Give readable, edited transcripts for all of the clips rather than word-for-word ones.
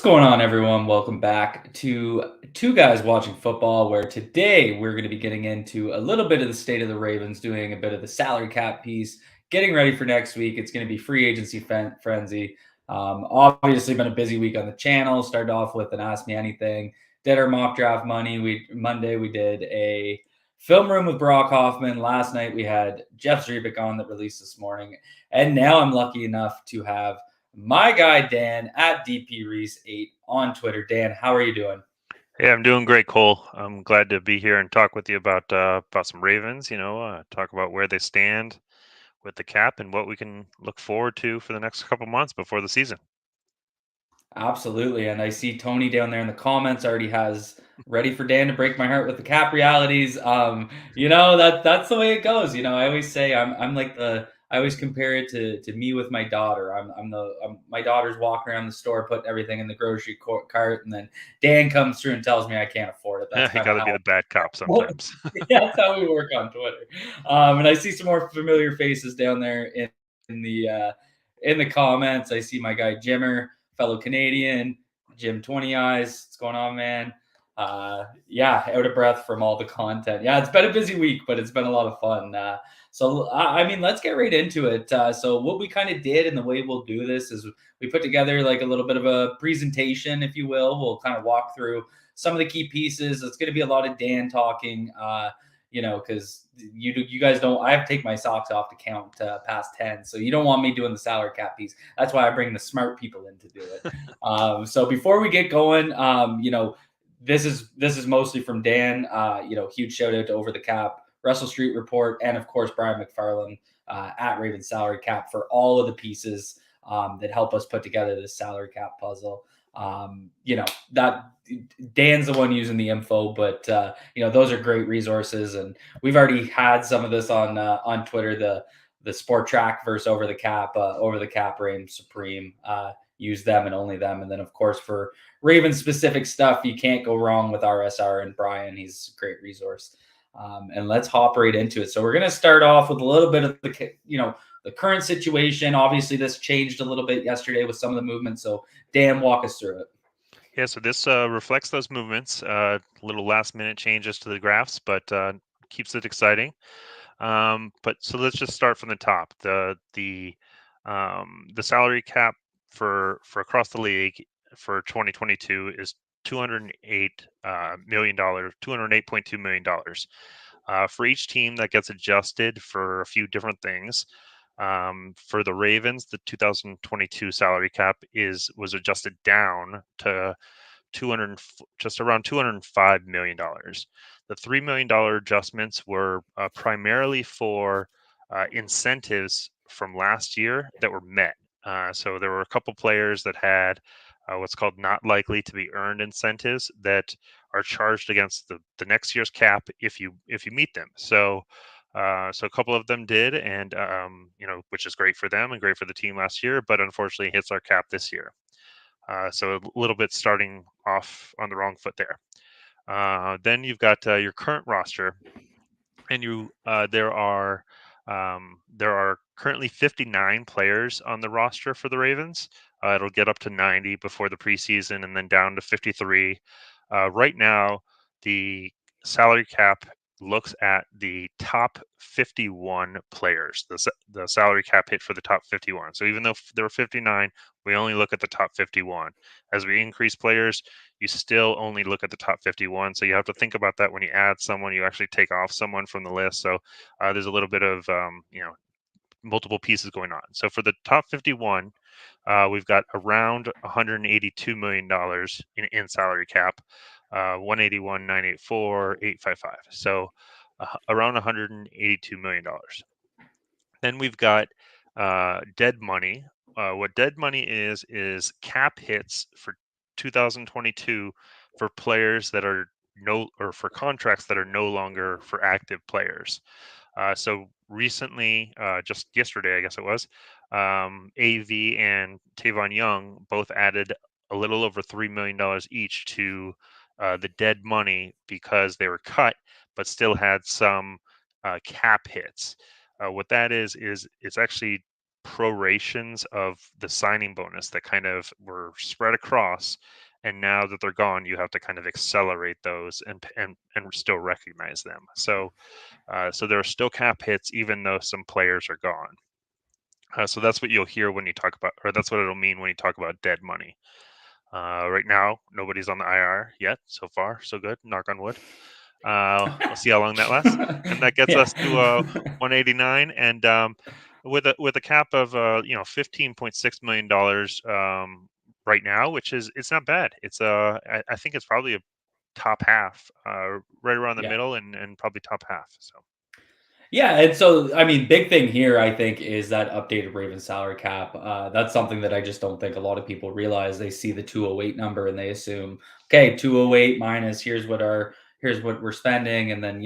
What's going on, everyone? Welcome back to Two Guys Watching Football, where today we're going to be getting into a little bit of the state of the Ravens, doing a bit of the salary cap piece, getting ready for next week. It's going to be free agency frenzy. Obviously, been a busy week on the channel. Started off with an Ask Me Anything. Did our mock draft Monday we did a film room with Brock Hoffman. Last night we had Jeff Zrebick on that released this morning, and now I'm lucky enough to have my guy Dan at DP Reese 8 on Twitter. Dan, how are you doing? Hey, I'm doing great, Cole. I'm glad to be here and talk with you about some Ravens. Talk about where they stand with the cap and what we can look forward to for the next couple months before the season. Absolutely. And I see Tony down there in the comments already has ready for Dan to break my heart with the cap realities. That's the way it goes. I always say I'm like I always compare it to me with my daughter. My daughter's walking around the store putting everything in the grocery cart, and then Dan comes through and tells me I can't afford it. That's You kind got of to be how the bad cop well, sometimes. yeah, that's how we work on Twitter. And I see some more familiar faces down there in the uh, in the comments. I see my guy Jimmer, fellow Canadian, Jim 20 Eyes. What's going on, man? Yeah, out of breath from all the content. Yeah, it's been a busy week, but it's been a lot of fun. So let's get right into it. So what we kind of did and the way we'll do this is we put together like a little bit of a presentation, if you will. We'll kind of walk through some of the key pieces. It's going to be a lot of Dan talking, because you guys don't. I have to take my socks off to count past 10, so you don't want me doing the salary cap piece. That's why I bring the smart people in to do it. So before we get going, this is mostly from Dan. Huge shout out to Over the Cap, Russell Street Report, and of course Brian McFarland at Raven Salary Cap for all of the pieces that help us put together this salary cap puzzle. That Dan's the one using the info, but those are great resources, and we've already had some of this on Twitter. The Sport Track versus Over the Cap reign supreme. Use them and only them, and then of course for Raven specific stuff, you can't go wrong with RSR and Brian. He's a great resource. And let's hop right into it. So we're gonna start off with a little bit of the current situation. Obviously, this changed a little bit yesterday with some of the movement. So Dan, walk us through it. Yeah, so this reflects those movements, little last minute changes to the graphs, but keeps it exciting. But so let's just start from the top. The salary cap for across the league for 2022 is $208 million, $208.2 million. For each team that gets adjusted for a few different things. For the Ravens, the 2022 salary cap was adjusted down to 200, just around $205 million. The $3 million adjustments were primarily for incentives from last year that were met. So there were a couple players that had what's called not likely to be earned incentives that are charged against the next year's cap if you meet them. So a couple of them did, and which is great for them and great for the team last year, but unfortunately hits our cap this year. So a little bit starting off on the wrong foot there. Then you've got your current roster, and there are currently 59 players on the roster for the Ravens. It'll get up to 90 before the preseason, and then down to 53. Right now, the salary cap looks at the top 51 players, the salary cap hit for the top 51. So even though there were 59, we only look at the top 51. As we increase players, you still only look at the top 51. So you have to think about that when you add someone, you actually take off someone from the list. So there's a little bit of, multiple pieces going on. So for the top 51, we've got around $182 million in salary cap, 181, 984, 855. So around $182 million. Then we've got dead money. What dead money is cap hits for 2022 for players that are for contracts that are no longer for active players. So recently, just yesterday, I guess it was, AV and Tavon Young both added a little over $3 million each to the dead money because they were cut, but still had some cap hits. What that is it's actually prorations of the signing bonus that kind of were spread across, and now that they're gone, you have to kind of accelerate those and still recognize them. So so there are still cap hits even though some players are gone. So that's what you'll hear when you talk about, or that's what it'll mean when you talk about dead money. Right now, nobody's on the IR yet. So far, so good. Knock on wood. We'll see how long that lasts, and that gets us to Yeah. 189, and with a cap of $15.6 million right now, which is it's not bad. It's I think it's probably a top half, right around the Yeah. middle, and probably top half. So Yeah, and so I mean, big thing here, I think, is that updated Ravens salary cap. That's something that I just don't think a lot of people realize. They see the 208 number and they assume, okay, 208 minus here's what we're spending, and then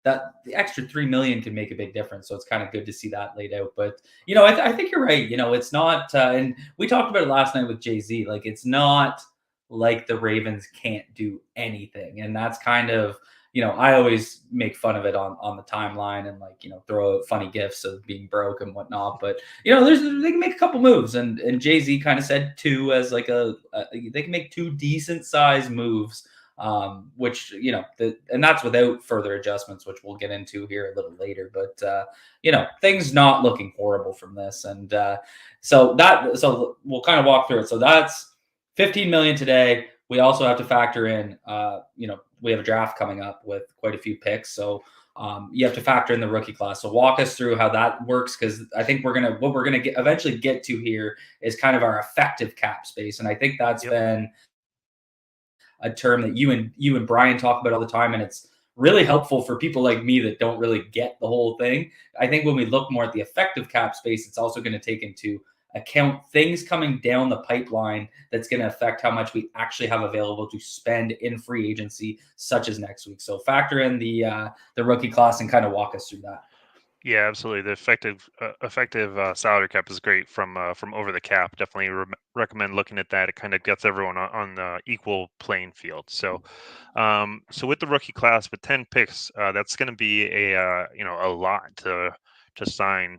that the extra 3 million can make a big difference. So it's kind of good to see that laid out. But I think you're right. It's not, and we talked about it last night with Jay Z. Like it's not like the Ravens can't do anything, and that's kind of I always make fun of it on the timeline and like throw out funny gifs of being broke and whatnot. But they can make a couple moves, and Jay Z kind of said two as like they can make two decent size moves, which and that's without further adjustments, which we'll get into here a little later. But things not looking horrible from this, and so we'll kind of walk through it. So that's 15 million today. We also have to factor in, we have a draft coming up with quite a few picks. So you have to factor in the rookie class. So walk us through how that works, because I think what we're gonna eventually get to here is kind of our effective cap space, and I think that's yep. been a term that you and Brian talk about all the time, and it's really helpful for people like me that don't really get the whole thing. I think when we look more at the effective cap space, it's also going to take into account things coming down the pipeline that's going to affect how much we actually have available to spend in free agency, such as next week. So factor in the rookie class and kind of walk us through that. Yeah, absolutely. The effective salary cap is great from over the cap. Definitely recommend looking at that. It kind of gets everyone on the equal playing field. So with the rookie class with 10 picks, that's going to be a lot to sign,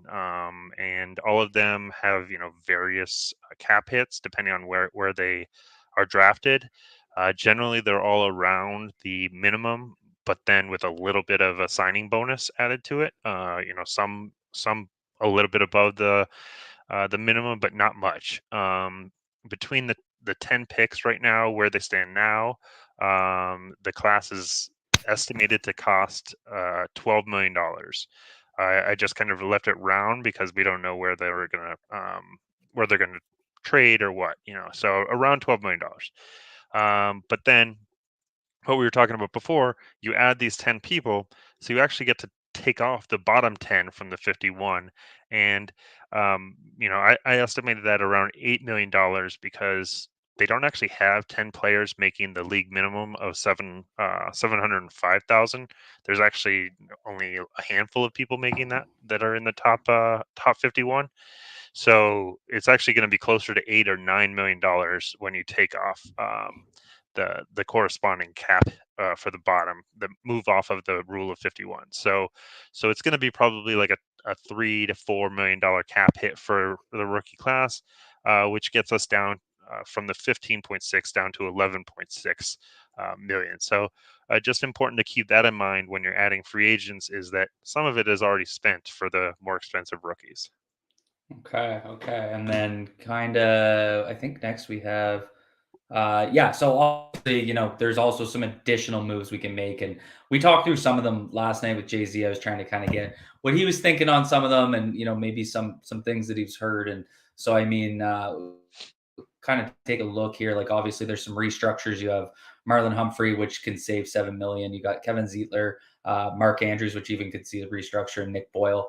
and all of them have various cap hits depending on where they are drafted. Generally, they're all around the minimum, but then with a little bit of a signing bonus added to it. Some a little bit above the minimum, but not much. Between the 10 picks right now, where they stand now, the class is estimated to cost $12 million. I just kind of left it round because we don't know where they're gonna trade or what, so around $12 million. But then what we were talking about before, you add these 10 people, so you actually get to take off the bottom 10 from the 51. And, I estimated that around $8 million, because they don't actually have 10 players making the league minimum of 705,000. There's actually only a handful of people making that are in the top 51. So it's actually going to be closer to $8 or $9 million when you take off the corresponding cap for the bottom, the move off of the rule of 51. So it's going to be probably like a $3 to $4 million cap hit for the rookie class, which gets us down from the 15.6 down to 11.6 million. So just important to keep that in mind when you're adding free agents, is that some of it is already spent for the more expensive rookies. Okay. And then kind of, I think next we have, yeah. So obviously, there's also some additional moves we can make, and we talked through some of them last night with Jay Z. I was trying to kind of get what he was thinking on some of them, and maybe some things that he's heard. And so, I mean, kind of take a look here. Like obviously, there's some restructures. You have Marlon Humphrey, which can save 7 million. You got Kevin Zietler, Mark Andrews, which even could see the restructure, and Nick Boyle.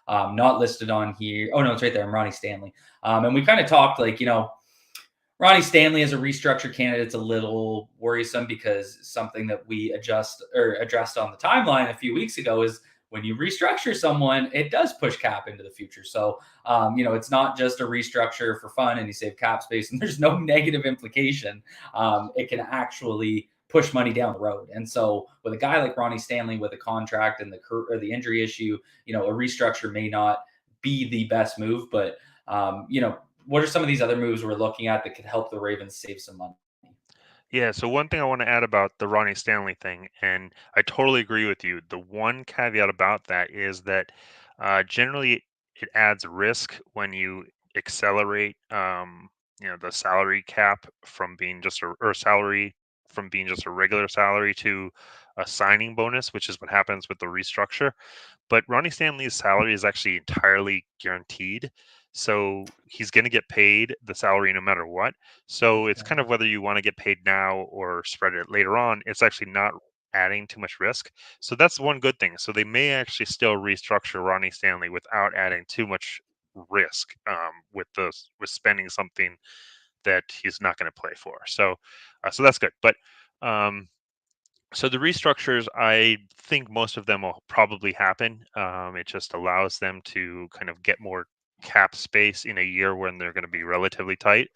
Not listed on here. Oh no, it's right there. I'm Ronnie Stanley. And we kind of talked like, Ronnie Stanley as a restructure candidate is a little worrisome, because something that we addressed on the timeline a few weeks ago is when you restructure someone, it does push cap into the future. So, it's not just a restructure for fun and you save cap space and there's no negative implication. It can actually push money down the road. And so, with a guy like Ronnie Stanley with a contract and the injury issue, a restructure may not be the best move. But what are some of these other moves we're looking at that could help the Ravens save some money? Yeah, so one thing I want to add about the Ronnie Stanley thing, and I totally agree with you. The one caveat about that is that generally it adds risk when you accelerate, the salary cap from being just or salary from being just a regular salary to a signing bonus, which is what happens with the restructure. But Ronnie Stanley's salary is actually entirely guaranteed. So he's going to get paid the salary no matter what. So it's kind of whether you want to get paid now or spread it later on. It's actually not adding too much risk. So that's one good thing. So they may actually still restructure Ronnie Stanley without adding too much risk with spending something that he's not going to play for. So that's good. But so the restructures, I think most of them will probably happen. It just allows them to kind of get more cap space in a year when they're going to be relatively tight.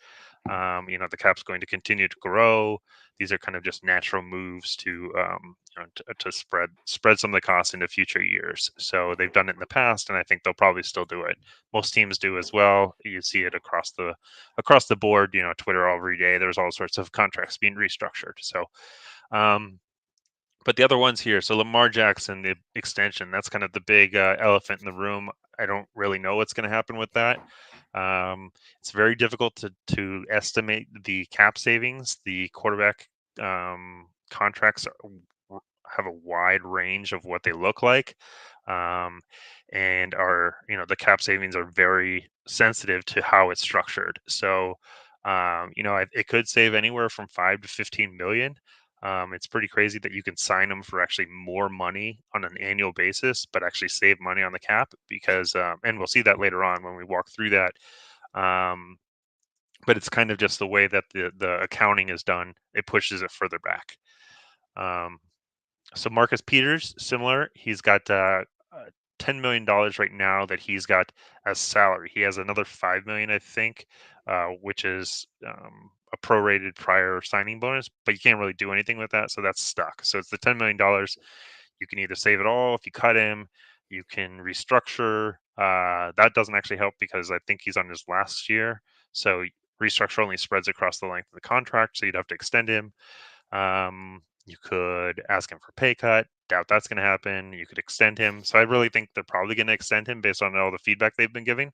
The cap's going to continue to grow. These are kind of just natural moves to spread some of the costs into future years. So they've done it in the past, and I think they'll probably still do it. Most teams do as well. You see it across the board. Twitter every day. There's all sorts of contracts being restructured. So. But the other ones here, so Lamar Jackson, the extension, that's kind of the big elephant in the room. I don't really know what's going to happen with that. It's very difficult to estimate the cap savings. The quarterback contracts have a wide range of what they look like, and the cap savings are very sensitive to how it's structured. So, it could save anywhere from 5 to 15 million. It's pretty crazy that you can sign them for actually more money on an annual basis, but actually save money on the cap because, and we'll see that later on when we walk through that. Um, but it's kind of just the way that the accounting is done. It pushes it further back. Um, so Marcus Peters, similar. He's got $10 million right now that he's got as salary. He has another 5 million, I think, which is a prorated prior signing bonus, but you can't really do anything with that, so that's stuck. So it's the $10 million. You can either save it all if you cut him. You can restructure. That doesn't actually help because I think he's on his last year. So restructure only spreads across the length of the contract, so you'd have to extend him. You could ask him for pay cut. Doubt that's going to happen. You could extend him. So I really think they're probably going to extend him based on all the feedback they've been giving.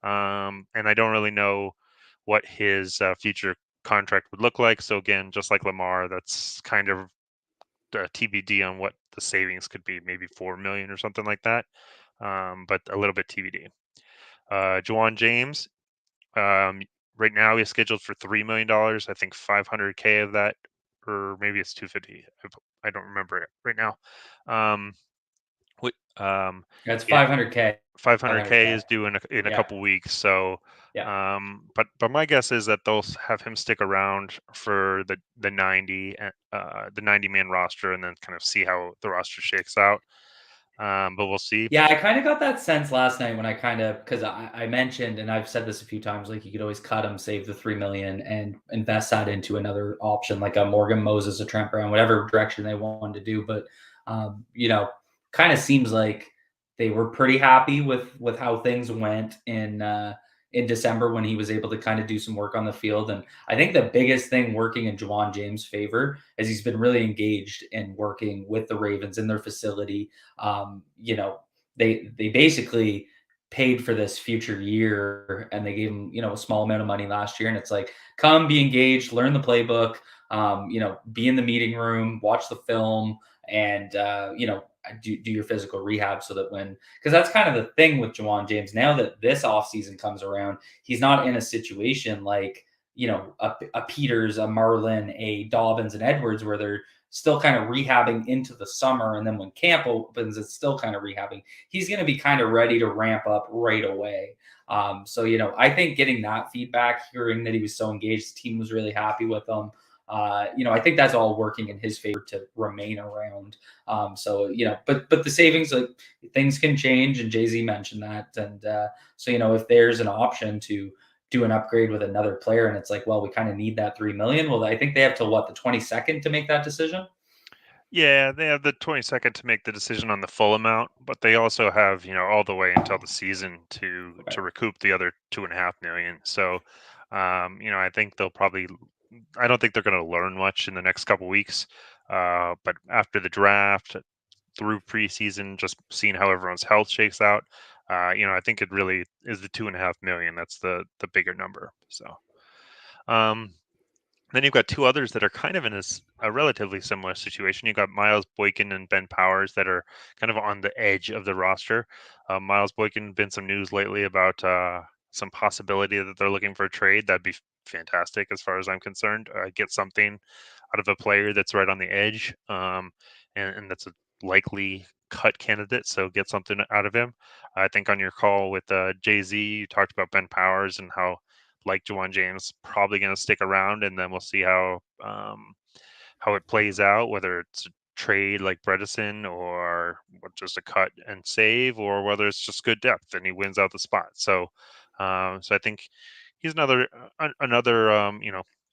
And I don't really know what his future contract would look like. So again, just like Lamar, that's kind of TBD on what the savings could be, maybe 4 million or something like that. But a little bit TBD. Juwan James, right now he's scheduled for $3 million. I think 500K of that, or maybe it's 250. I don't remember it right now. That's Yeah, 500K. 500K 500K. is due in a Yeah. couple weeks. So, Yeah. but my guess is that they'll have him stick around for the 90 man roster, and then kind of see how the roster shakes out. But we'll see. Yeah, I kind of got that sense last night when because I mentioned, and I've said this a few times, like you could always cut him, save the 3 million, and invest that into another option, like a Morgan Moses, a Trent Brown, whatever direction they wanted to do. But kind of seems like they were pretty happy with how things went in December when he was able to kind of do some work on the field. And I think the biggest thing working in Juwan James' favor is he's been really engaged in working with the Ravens in their facility. um, you know, they basically paid for this future year, and they gave him a small amount of money last year, and it's like, come be engaged, learn the playbook, be in the meeting room, watch the film, and do your physical rehab, so that because that's kind of the thing with Jawan James now that this offseason comes around, he's not in a situation like a Peters, a Marlin, a Dobbins, and Edwards where they're still kind of rehabbing into the summer. And then when camp opens, it's still kind of rehabbing. He's going to be kind of ready to ramp up right away. I think getting that feedback, hearing that he was so engaged, the team was really happy with him. I think that's all working in his favor to remain around. But the savings, like, things can change, and Jay-Z mentioned that. And if there's an option to do an upgrade with another player, and it's like, well, we kind of need that 3 million. Well, I think they have till what, the 22nd to make that decision. Yeah, they have the 22nd to make the decision on the full amount, but they also have, all the way until the season to recoup the other 2.5 million. So, I think they'll probably. I don't think they're going to learn much in the next couple weeks. But after the draft, through preseason, just seeing how everyone's health shakes out, I think it really is the 2.5 million. That's the bigger number. So. Um, then you've got two others that are kind of in a relatively similar situation. You've got Miles Boykin and Ben Powers that are kind of on the edge of the roster. Miles Boykin, been some news lately about some possibility that they're looking for a trade. That'd be fantastic as far as I'm concerned. Get something out of a player that's right on the edge, and that's a likely cut candidate. So get something out of him. I think on your call with Jay Z, you talked about Ben Powers and like Jawan James, probably going to stick around, and then we'll see how it plays out, whether it's a trade like Bredesen or just a cut and save, or whether it's just good depth and he wins out the spot. So I think he's another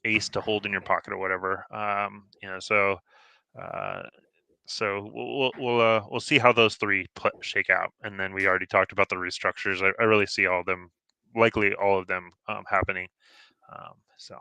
ace to hold in your pocket or whatever. Uh, so we'll see how those three shake out, and then we already talked about the restructures. I really see likely all of them happening. So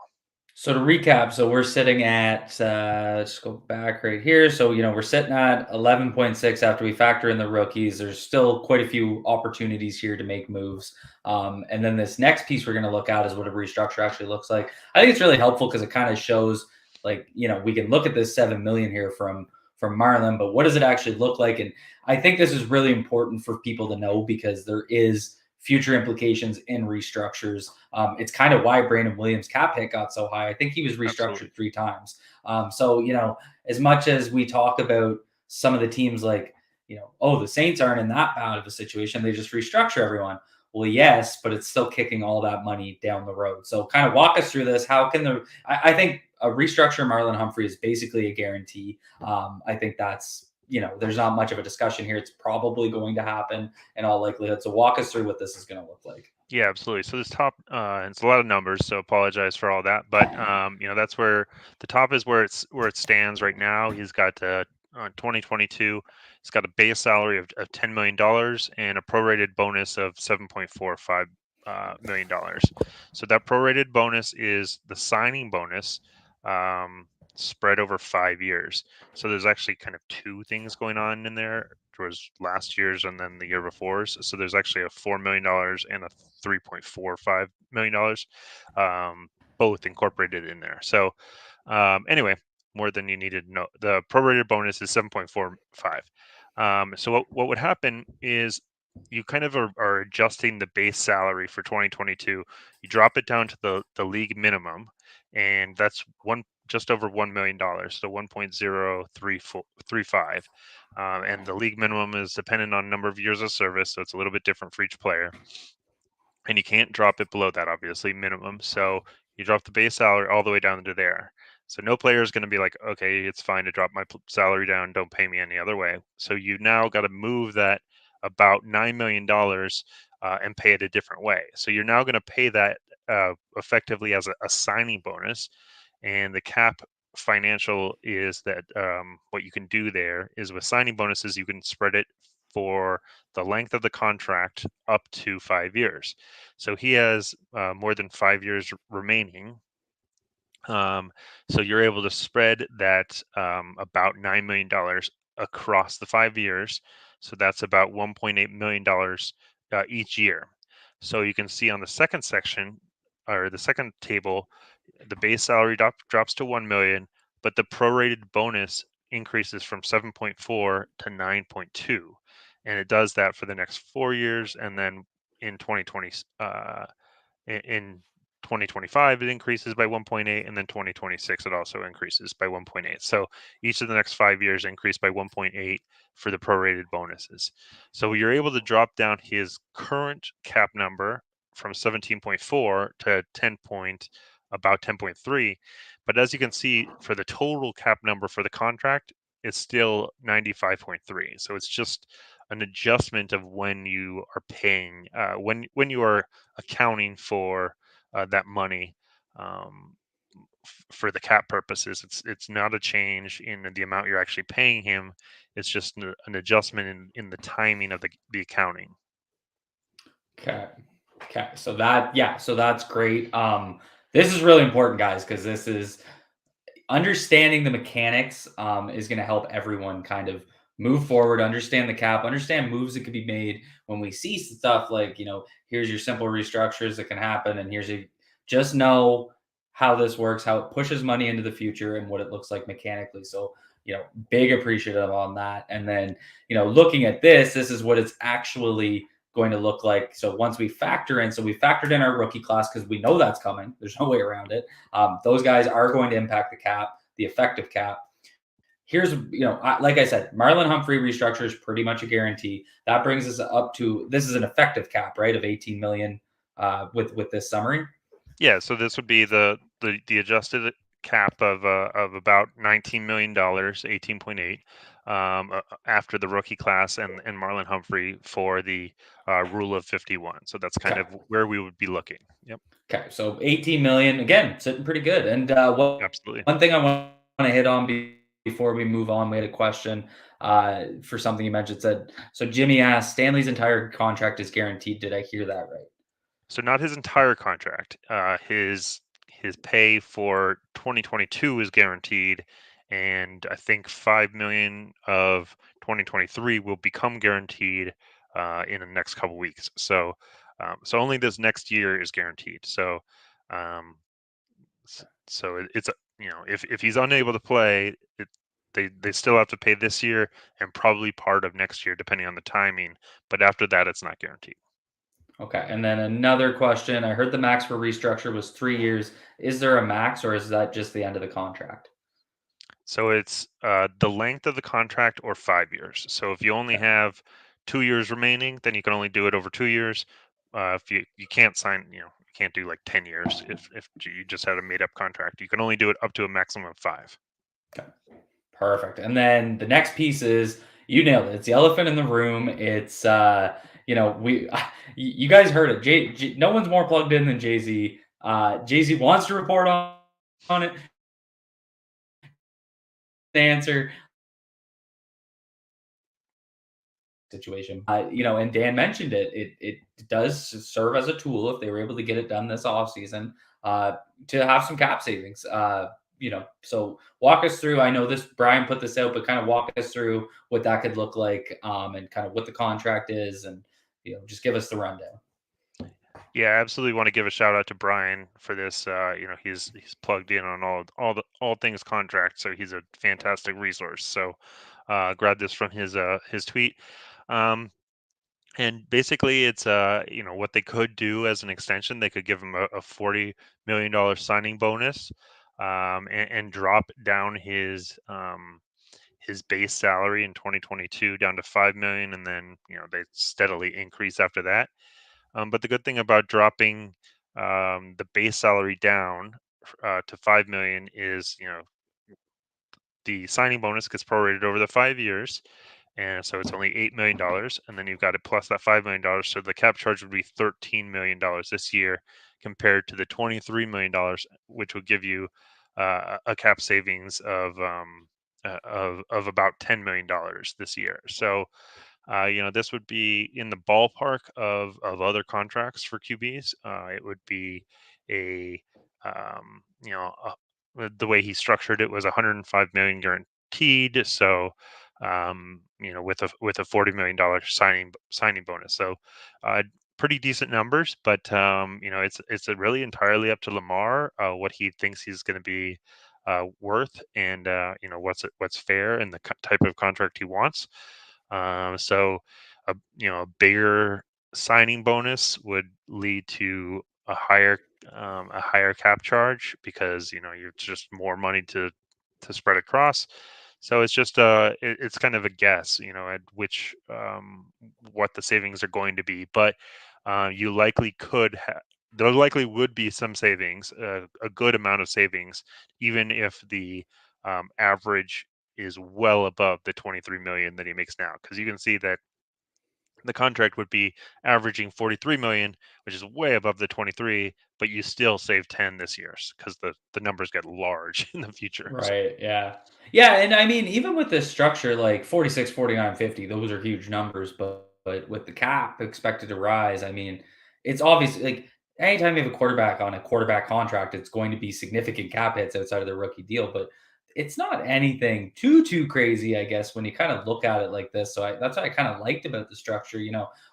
So to recap, so we're sitting at let's go back right here. So we're sitting at 11.6 after we factor in the rookies. There's still quite a few opportunities here to make moves. And then this next piece we're going to look at is what a restructure actually looks like. I think it's really helpful because it kind of shows like we can look at this 7 million here from Marlon, but what does it actually look like? And I think this is really important for people to know because there is future implications in restructures. It's kind of why Brandon Williams' cap hit got so high. I think he was absolutely. restructured 3 times. So as much as we talk about some of the teams like, oh, the Saints aren't in that bad of a situation. They just restructure everyone. Well, yes, but it's still kicking all that money down the road. So kind of walk us through this. How can I think a restructure Marlon Humphrey is basically a guarantee. I think that's, there's not much of a discussion here. It's probably going to happen in all likelihood. So walk us through what this is going to look like. Yeah, absolutely. So this top, it's a lot of numbers, so apologize for all that. But that's where the top is where it stands right now. He's got 2022. He's got a base salary of $10 million and a prorated bonus of $7.45 million. So that prorated bonus is the signing bonus, spread over 5 years. So there's actually kind of two things going on in there. There was last year's and then the year before's. So there's actually a $4 million and a $3.45 million, both incorporated in there. So anyway, more than you needed to know. The prorated bonus is 7.45. So what would happen is you kind of are adjusting the base salary for 2022. You drop it down to the league minimum, and that's just over $1 million, so 1.035. And the league minimum is dependent on number of years of service, so it's a little bit different for each player. And you can't drop it below that, obviously, minimum. So you drop the base salary all the way down to there. So no player is going to be like, okay, it's fine to drop my salary down. Don't pay me any other way. So you now got to move that about $9 million and pay it a different way. So you're now going to pay that effectively as a signing bonus, and the cap financial is that what you can do there is with signing bonuses, you can spread it for the length of the contract up to 5 years. So he has more than 5 years remaining. So you're able to spread that about $9 million across the 5 years. So that's about $1.8 million each year. So you can see on the second section or the second table, the base salary drops to 1 million, but the prorated bonus increases from 7.4 to 9.2, and it does that for the next 4 years, and then in 2020 in 2025 it increases by 1.8, and then 2026 it also increases by 1.8. So each of the next 5 years increase by 1.8 for the prorated bonuses. So you're able to drop down his current cap number from 17.4 to about 10.3. But as you can see, for the total cap number for the contract, it's still 95.3. So it's just an adjustment of when you are paying, when you are accounting for that money. Um, for the cap purposes. It's not a change in the amount you're actually paying him. It's just an adjustment in the timing of the accounting. Okay. Okay. So that, yeah, so that's great. This is really important, guys, because this is understanding the mechanics is going to help everyone kind of move forward, understand the cap, understand moves that could be made when we see stuff like, here's your simple restructures that can happen. And just know how this works, how it pushes money into the future and what it looks like mechanically. So, big appreciative on that. And then, looking at this is what it's actually going to look like. So once we factor in, so we factored in our rookie class because we know that's coming. There's no way around it. Those guys are going to impact the cap, the effective cap. Here's, like I said, Marlon Humphrey restructure is pretty much a guarantee. That brings us up to, this is an effective cap, right, of 18 million with this summary. Yeah, so this would be the adjusted cap of about $19 million, 18.8, after the rookie class and Marlon Humphrey for the rule of 51. So that's kind Okay. of where we would be looking. Yep, Okay. So 18 million, again, sitting pretty good. And absolutely. one thing I want to hit on before we move on, we had a question for something you mentioned. So Jimmy asked, Stanley's entire contract is guaranteed. Did I hear that right? So not his entire contract. His pay for 2022 is guaranteed, and I think 5 million of 2023 will become guaranteed in the next couple weeks. So only this next year is guaranteed. Um, it's if he's unable to play, they still have to pay this year and probably part of next year depending on the timing. But after that, it's not guaranteed. Okay. And then another question. I heard the max for restructure was 3 years. Is there a max or is that just the end of the contract? So it's the length of the contract or 5 years. So if you only Okay. have 2 years remaining, then you can only do it over 2 years. If you can't sign, you can't do like 10 years. If you just had a made up contract, you can only do it up to a maximum of 5. Okay. Perfect. And then the next piece is, you nailed it. It's the elephant in the room. It's we you guys heard it. No one's more plugged in than Jay-Z. Jay-Z wants to report on it. The answer situation. And Dan mentioned it. It does serve as a tool if they were able to get it done this offseason to have some cap savings. So walk us through. I know this Brian put this out, but kind of walk us through what that could look like and kind of what the contract is, and just give us the rundown. Yeah, I absolutely want to give a shout out to Brian for this. He's plugged in on all things contract, so he's a fantastic resource. So grab this from his tweet. Um, And basically, it's what they could do as an extension. They could give him a $40 million signing bonus, and drop down his base salary in 2022 down to 5 million, and then they steadily increase after that. But the good thing about dropping the base salary down to 5 million is the signing bonus gets prorated over the 5 years, and so it's only $8 million, and then you've got to plus that $5 million, so the cap charge would be $13 million this year compared to the $23 million, which would give you a cap savings of about $10 million this year. So this would be in the ballpark of other contracts for QBs. It would be a um, you know the way he structured it was 105 million guaranteed. So with a $40 million signing bonus. So pretty decent numbers, but it's really entirely up to Lamar what he thinks he's going to be worth, and what's fair and the type of contract he wants. So a bigger signing bonus would lead to a higher cap charge because you're just more money to spread across. So it's just it's kind of a guess, at which what the savings are going to be, but you likely could have. There likely would be some savings, a good amount of savings, even if the average is well above the 23 million that he makes now, because you can see that the contract would be averaging 43 million, which is way above the 23, but you still save 10 this year because the numbers get large in the future. So, Right, yeah. Yeah, and I mean, even with this structure, like 46, 49, 50, those are huge numbers, but with the cap expected to rise, I mean, it's obvious like anytime you have a quarterback on a quarterback contract, it's going to be significant cap hits outside of their rookie deal, but it's not anything too crazy, I guess, when you kind of look at it like this. So that's what I kind of liked about the structure.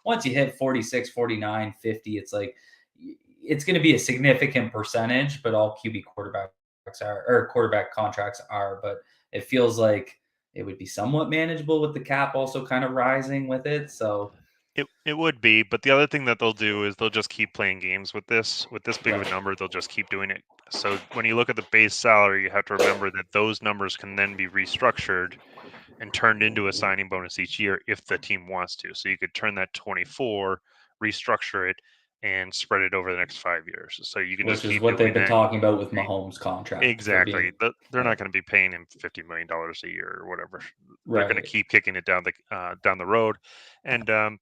Once you hit 46, 49, 50, it's like it's going to be a significant percentage, but all QB quarterbacks are or quarterback contracts are, but it feels like it would be somewhat manageable with the cap also kind of rising with it. So it would be, but the other thing that they'll do is they'll just keep playing games with this big of a right, number. They'll just keep doing it. So when you look at the base salary, you have to remember that those numbers can then be restructured and turned into a signing bonus each year if the team wants to. So you could turn that 24, restructure it, and spread it over the next 5 years. So you can just which is keep what they've doing been that. talking about with Mahomes' contract for Exactly. being They're yeah, not going to be paying him $50 million a year or whatever. They're going to right. keep kicking it down the road, and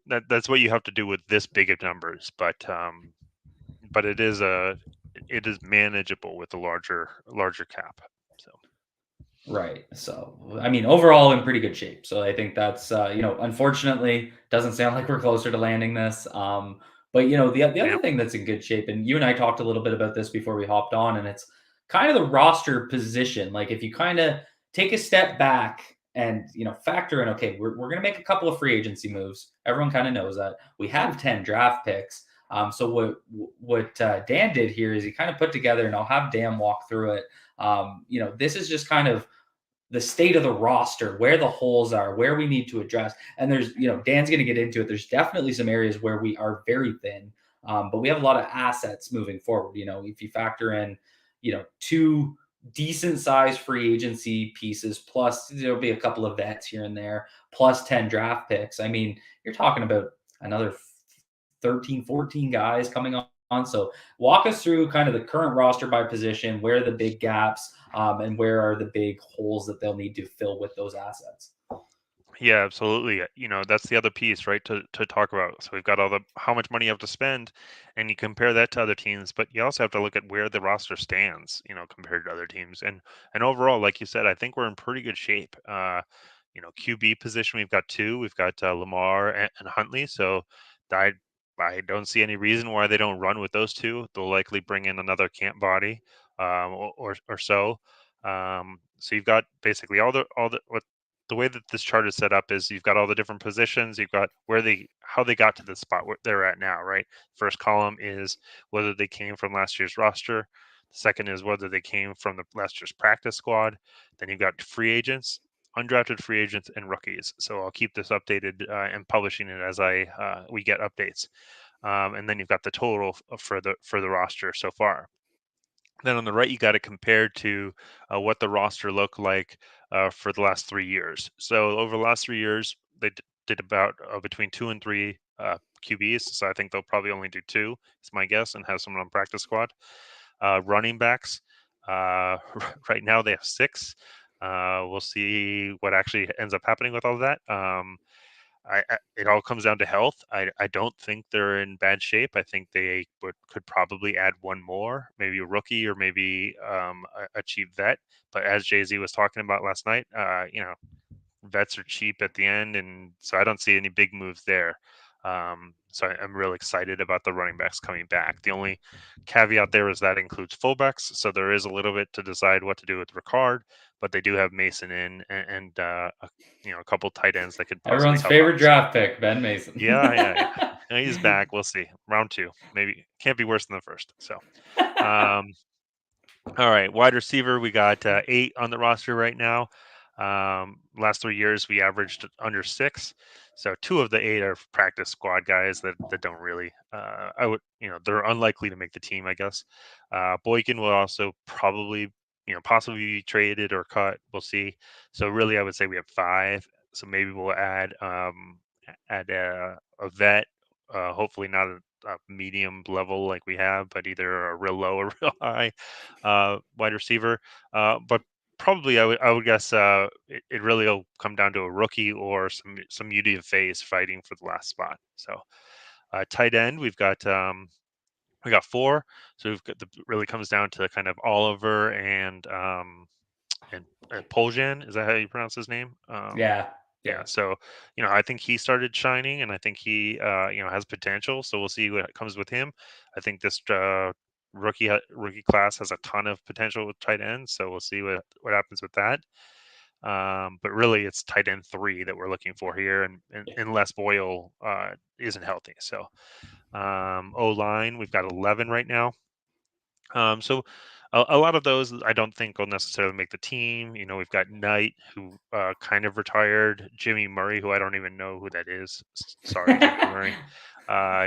that's what you have to do with this big of numbers. But it is manageable with a larger cap. So Right. So, I mean, overall in pretty good shape. So I think that's unfortunately doesn't sound like we're closer to landing this. But the other yeah, thing that's in good shape, and you and I talked a little bit about this before we hopped on, and it's kind of the roster position. Like if you kind of take a step back and factor in, okay, we're gonna make a couple of free agency moves. Everyone kind of knows that. We have 10 draft picks. So what Dan did here is he kind of put together, and I'll have Dan walk through it. This is just kind of the state of the roster, where the holes are, where we need to address. And Dan's going to get into it. There's definitely some areas where we are very thin, but we have a lot of assets moving forward. If you factor in, two decent sized free agency pieces, plus there'll be a couple of vets here and there, plus 10 draft picks. I mean, you're talking about another 13, 14 guys coming on. So walk us through kind of the current roster by position, where are the big gaps, and where are the big holes that they'll need to fill with those assets. yeah, absolutely. That's the other piece, right? To talk about. So we've got all the how much money you have to spend, and you compare that to other teams, but you also have to look at where the roster stands, compared to other teams. And overall, like you said, I think we're in pretty good shape. QB position, we've got two. We've got Lamar and Huntley. So I I don't see any reason why they don't run with those two. They'll likely bring in another camp body, or so. So you've got basically all the way that this chart is set up is you've got all the different positions, you've got how they got to the spot where they're at now, right? First column is whether they came from last year's roster. The second is whether they came from the last year's practice squad. Then you've got free agents, undrafted free agents, and rookies. So I'll keep this updated and publishing it as I we get updates. And then you've got the total for the roster so far. Then on the right, you got it compared to what the roster looked like for the last 3 years. So over the last 3 years, they did about between 2 and 3 QBs. So I think they'll probably only do two, is my guess, and have someone on practice squad. Running backs, right now they have six. We'll see what actually ends up happening with all of that. It all comes down to health. I don't think they're in bad shape. I think they could probably add one more, maybe a rookie or maybe a cheap vet. But as Jay Z was talking about last night, vets are cheap at the end, and so I don't see any big moves there. So I'm really excited about the running backs coming back. The only caveat there is that includes fullbacks, so there is a little bit to decide what to do with Ricard, but they do have Mason in and a couple tight ends that could possibly Everyone's help out. favorite So draft pick, Ben Mason. yeah, yeah, yeah. He's back. We'll see. Round two, maybe can't be worse than the first. So, um, all right, wide receiver, we got 8 on the roster right now. Last 3 years, we averaged under 6. So 2 of the 8 are practice squad guys that don't really. They're unlikely to make the team, I guess. Boykin will also probably, possibly be traded or cut. We'll see. So really, I would say we have 5. So maybe we'll add a vet. Hopefully not a medium level like we have, but either a real low or real high wide receiver. But probably I would guess it really will come down to a rookie or some UDFAs fighting for the last spot. So tight end, we got four. So we've got really comes down to kind of Oliver and Poljan. Is that how you pronounce his name? Yeah, Yeah. yeah. So I think he started shining, and I think he has potential. So we'll see what comes with him. I think this rookie class has a ton of potential with tight ends. So we'll see what happens with that. But really, it's tight end 3 that we're looking for here, and unless Boyle isn't healthy. So O line, we've got 11 right now. So a lot of those I don't think will necessarily make the team. We've got Knight, who kind of retired, Jimmy Murray, who I don't even know who that is. Sorry, Jimmy Murray.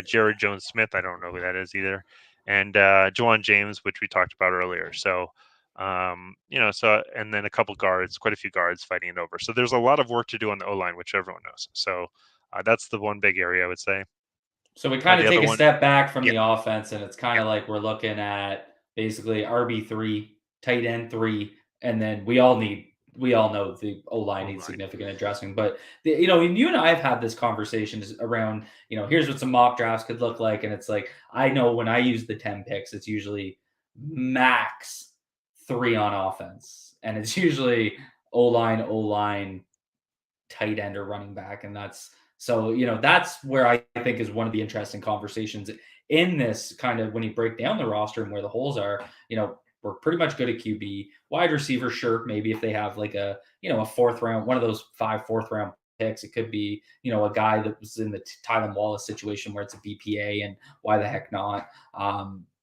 Jared Jones Smith, I don't know who that is either. And Juwan James, which we talked about earlier. So, and then a couple guards, quite a few guards fighting it over. So there's a lot of work to do on the O line, which everyone knows. So that's the one big area I would say. So we kind The of take other a one, step back from yeah, the offense, and it's kind yeah, of like we're looking at basically RB3, tight end 3, and then we all know the O line O needs line. significant addressing. But you and I have had this conversations around, here's what some mock drafts could look like, and it's like I know when I use the 10 picks, it's usually max 3 on offense, and it's usually O line, tight end or running back. And that's where I think is one of the interesting conversations in this kind of when you break down the roster and where the holes are. We're pretty much good at QB. Wide receiver, sure, maybe if they have like a fourth round, one of those 5 fourth round picks, it could be, a guy that was in the Tylen Wallace situation where it's a BPA, and why the heck not?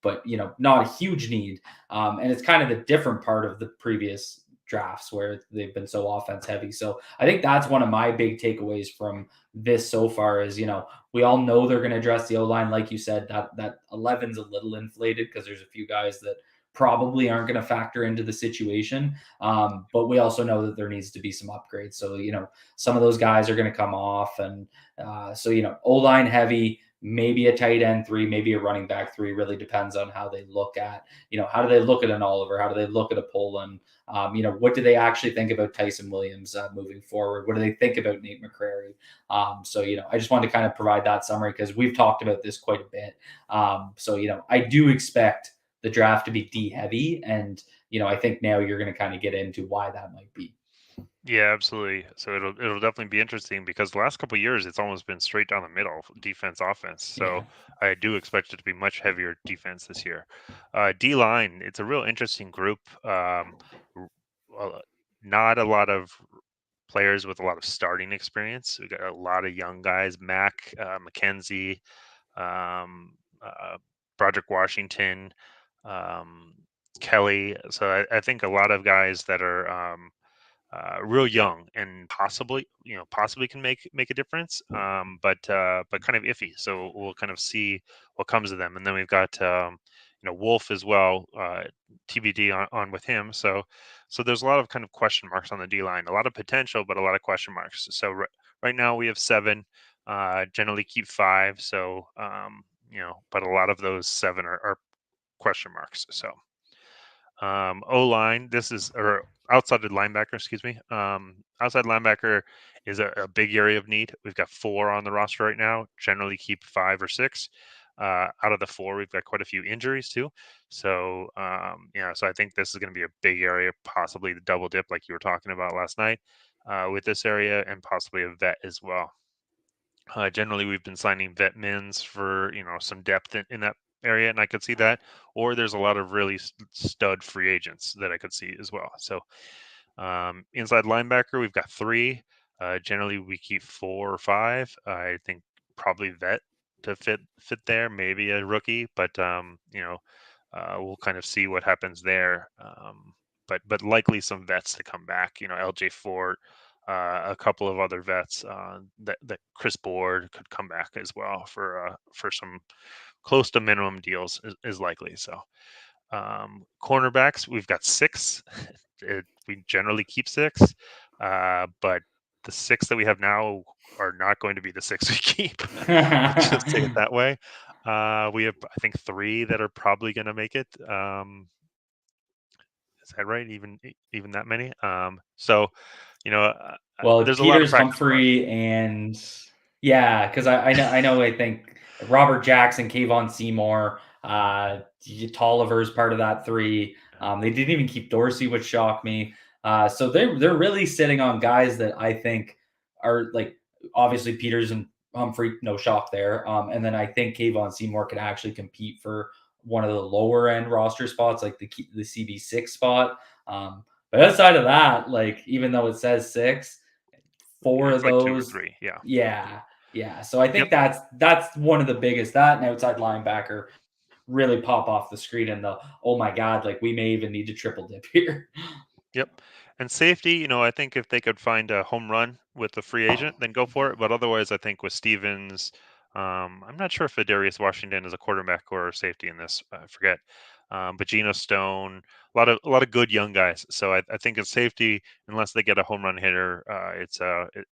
But not a huge need. And it's kind of the different part of the previous drafts where they've been so offense heavy. So I think that's one of my big takeaways from this so far is, we all know they're going to address the O line. Like you said, that 11's a little inflated because there's a few guys that probably aren't going to factor into the situation. But we also know that there needs to be some upgrades. So, some of those guys are going to come off. And O line heavy, maybe a tight end 3, maybe a running back 3, really depends on how they look at, how do they look at an Oliver? How do they look at a Poland? What do they actually think about Tyson Williams moving forward? What do they think about Nate McCrary? I just wanted to kind of provide that summary because we've talked about this quite a bit. I do expect the draft to be D heavy. And, I think now you're going to kind of get into why that might be. Yeah, absolutely. So it'll definitely be interesting because the last couple of years it's almost been straight down the middle, defense, offense. So Yeah. I do expect it to be much heavier defense this year. D line, it's a real interesting group. R- uh, Not a lot of players with a lot of starting experience. We got a lot of young guys: Mac, McKenzie, um, uh, Broderick Washington, um, Kelly. So I think a lot of guys that are real young and possibly can make a difference, but kind of iffy. So we'll kind of see what comes of them. And then we've got Wolf as well, TBD on with him. So there's a lot of kind of question marks on the D line, a lot of potential, but a lot of question marks. So right now we have 7. Generally keep 5. So but a lot of those 7 are question marks. So O line, this is or outside linebacker, excuse me. Outside linebacker is a big area of need. We've got 4 on the roster right now. Generally keep 5 or 6. Out of the 4, we've got quite a few injuries too. So so I think this is going to be a big area, possibly the double dip like you were talking about last night with this area, and possibly a vet as well. Generally, we've been signing vet mins for some depth in that area, and I could see that. Or there's a lot of really stud free agents that I could see as well. So inside linebacker, we've got 3. Generally, we keep 4 or 5. I think probably vet to fit there, maybe a rookie, but we'll kind of see what happens there. But likely some vets to come back. LJ Fort, a couple of other vets that Chris Board could come back as well for some close to minimum deals is likely. So cornerbacks, we've got 6. We generally keep 6, but the 6 that we have now are not going to be the 6 we keep. Let's just say it that way. We have, I think, 3 that are probably going to make it. Is that right? Even that many? So you know, Well, there's a lot of Peters, practice squad. Humphrey, and yeah, because I know I think Robert Jackson, Kayvon Seymour, Tolliver's part of that three. They didn't even keep Dorsey, which shocked me. So they're really sitting on guys that I think are like obviously Peters and Humphrey, no shock there. And then I think Kayvon Seymour could actually compete for one of the lower end roster spots, like the CB6 spot. But outside of that, like even though it says six, four of It's like two or those, three. Yeah. yeah, yeah. So I Yep. think that's one of the biggest. That and outside linebacker really pop off the screen, and the oh my god, like we may even need to triple dip here. Yep. And safety, I think if they could find a home run with the free agent, then go for it. But otherwise, I think with Stevens, I'm not sure if Adarius Washington is a quarterback or a safety in this. I forget. But Geno Stone, a lot of good young guys. So I think in safety, unless they get a home run hitter,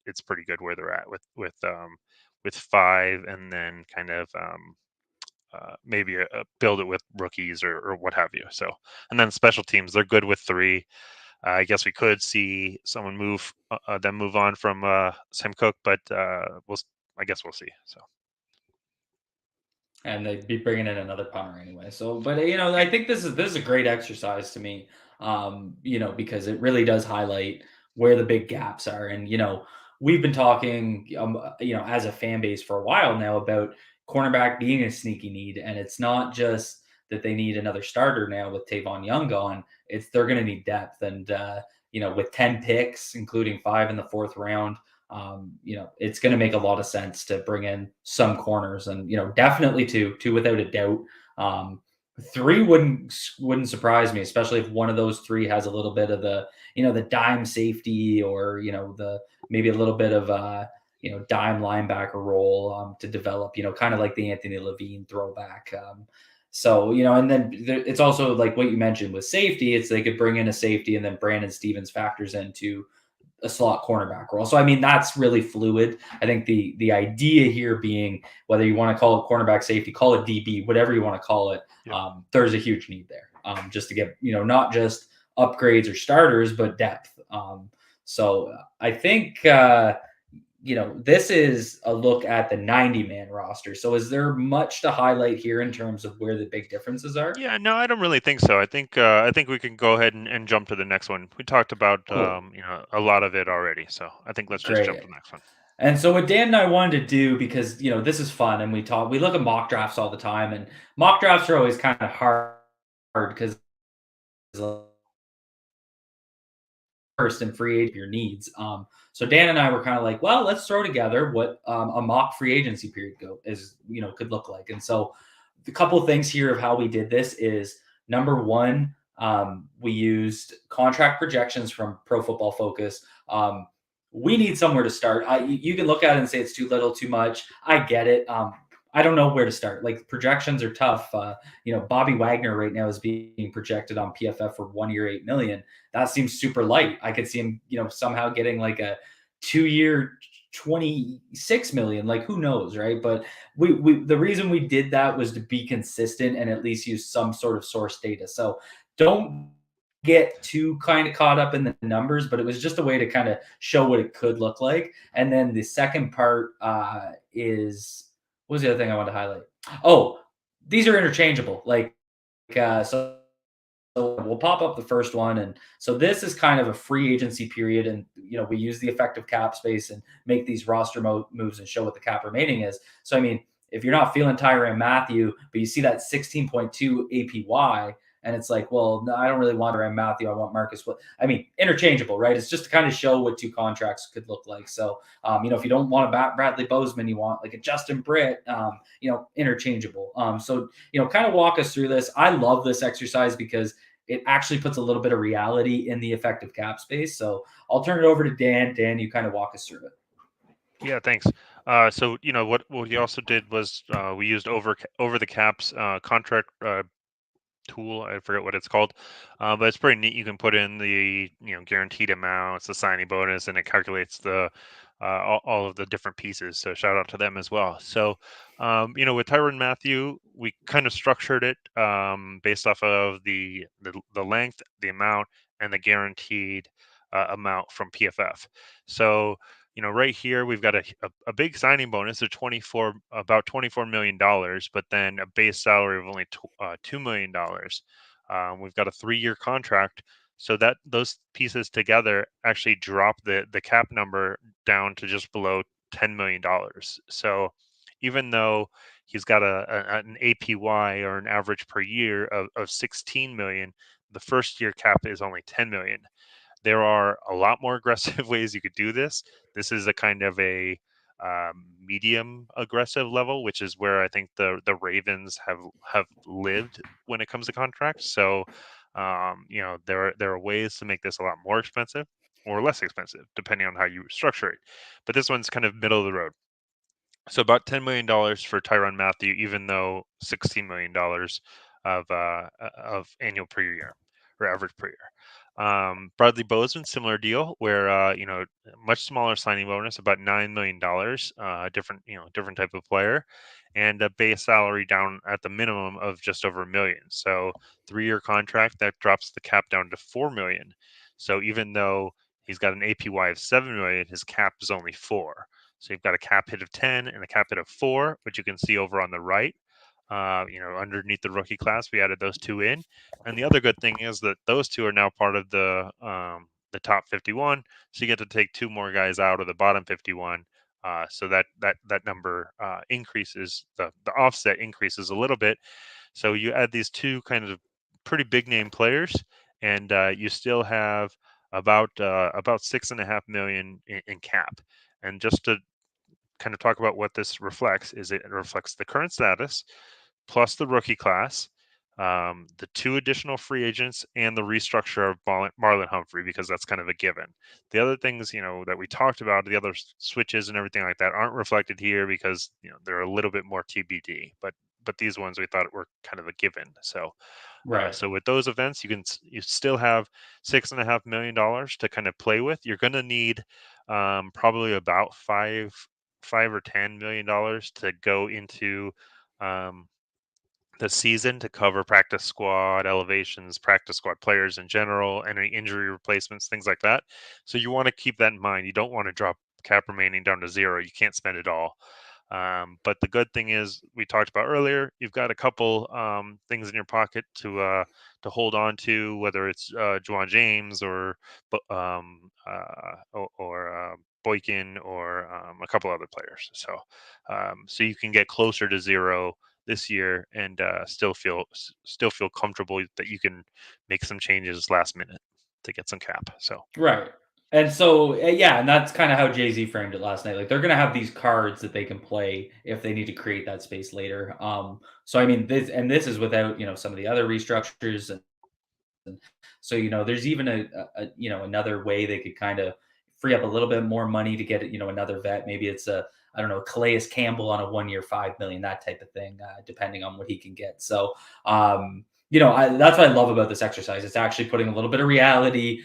it's pretty good where they're at with five, and then kind of maybe build it with rookies or what have you. So, and then special teams, they're good with three. I guess we could see someone move on from Sam Cook, but I guess we'll see. So And they'd be bringing in another punter anyway. So, but yeah, I think this is a great exercise to me. Because it really does highlight where the big gaps are, and we've been talking, as a fan base for a while now about cornerback being a sneaky need, and it's not just that they need another starter now with Tavon Young gone. It's they're going to need depth, and with 10 picks, including 5 in the 4th round. It's going to make a lot of sense to bring in some corners, and definitely two without a doubt. Um, Three wouldn't surprise me, especially if one of those three has a little bit of the dime safety, or the maybe a little bit of dime linebacker role to develop. Kind of like the Anthony Levine throwback. And then it's also like what you mentioned with safety. It's they could bring in a safety, and then Brandon Stevens factors into a slot cornerback role. So I mean that's really fluid. I think the idea here being whether you want to call it cornerback, safety, call it DB, whatever you want to call it, yep. there's a huge need there, just to get not just upgrades or starters but depth. So I think this is a look at the 90-man roster. So is there much to highlight here in terms of where the big differences are? Yeah, no, I don't really think so. I think we can go ahead and jump to the next one. We talked about Cool. a lot of it already, so I think let's just jump Great. to the next one. And so what Dan and I wanted to do, because this is fun, and we look at mock drafts all the time, and mock drafts are always kind of hard because first and free agent your needs. So Dan and I were kind of like, well, let's throw together what a mock free agency period could look like. And so the couple of things here of how we did this is number one, we used contract projections from Pro Football Focus. We need somewhere to start. You can look at it and say it's too little, too much. I get it. I don't know where to start. Like projections are tough. Bobby Wagner right now is being projected on PFF for 1 year, 8 million. That seems super light. I could see him, somehow getting like a 2 year, 26 million. Like who knows, right? But we the reason we did that was to be consistent and at least use some sort of source data. So don't get too kind of caught up in the numbers, but it was just a way to kind of show what it could look like. And then the second part is what was the other thing I wanted to highlight? Oh, these are interchangeable. So we'll pop up the first one, and so this is kind of a free agency period, and we use the effective cap space and make these roster moves and show what the cap remaining is. So I mean, if you're not feeling Tyrann Mathieu, but you see that 16.2 APY, and it's like, well, no, I don't really want Tyrann Mathieu. I want Marcus. I mean, interchangeable, right? It's just to kind of show what two contracts could look like. So, if you don't want a Bradley Bozeman, you want like a Justin Britt, interchangeable. Kind of walk us through this. I love this exercise because it actually puts a little bit of reality in the effective cap space. So I'll turn it over to Dan. Dan, you kind of walk us through it. Yeah, thanks. So what we also did was we used over the caps contract tool. I forget what it's called, but it's pretty neat. You can put in the guaranteed amounts, the signing bonus, and it calculates the all of the different pieces. So shout out to them as well. So with Tyrann Mathieu, we kind of structured it based off of the length, the amount, and the guaranteed amount from PFF. So right here we've got a big signing bonus of about $24 million, but then a base salary of only $2 million. We've got a 3-year contract, so that those pieces together actually drop the cap number down to just below $10 million. So even though he's got an APY, or an average per year, of 16 million, the first year cap is only 10 million. There are a lot more aggressive ways you could do this. This is a kind of a medium aggressive level, which is where I think the Ravens have lived when it comes to contracts. So, there are ways to make this a lot more expensive or less expensive, depending on how you structure it. But this one's kind of middle of the road. So about $10 million for Tyrann Mathieu, even though $16 million of annual per year, or average per year. Bradley Bozeman, similar deal, where much smaller signing bonus, about $9 million, different type of player, and a base salary down at the minimum of just over $1 million. So 3-year contract that drops the cap down to $4 million. So even though he's got an APY of $7 million, his cap is only $4 million. So you've got a cap hit of 10 and a cap hit of 4, which you can see over on the right. Underneath the rookie class, we added those two in. And the other good thing is that those two are now part of the top 51. So you get to take 2 more guys out of the bottom 51. So that number increases, the offset increases a little bit. So you add these two kind of pretty big name players, and you still have about 6.5 million in cap. And just to kind of talk about what this reflects, is it reflects the current status plus the rookie class, the 2 additional free agents, and the restructure of Marlon Humphrey, because that's kind of a given. The other things, that we talked about, the other switches and everything like that, aren't reflected here because they're a little bit more TBD. But these ones we thought were kind of a given. So Right. so with those events, you still have $6.5 million to kind of play with. You're going to need probably about five or $10 million to go into um, the season to cover practice squad elevations, practice squad players in general, any injury replacements, things like that. So you want to keep that in mind. You don't want to drop cap remaining down to 0. You can't spend it all. But the good thing is, we talked about earlier, you've got a couple things in your pocket to hold on to, whether it's Juwan James or Boykin, or a couple other players. So you can get closer to 0 this year and still feel comfortable that you can make some changes last minute to get some cap. So Right. And so, yeah, and that's kind of how Jay Z framed it last night. Like they're gonna have these cards that they can play if they need to create that space later. So I mean, this is without some of the other restructures, and so there's even a another way they could kind of free up a little bit more money to get another vet. Maybe it's a, I don't know, Calais Campbell on a 1 year 5 million, that type of thing, depending on what he can get. So that's what I love about this exercise. It's actually putting a little bit of reality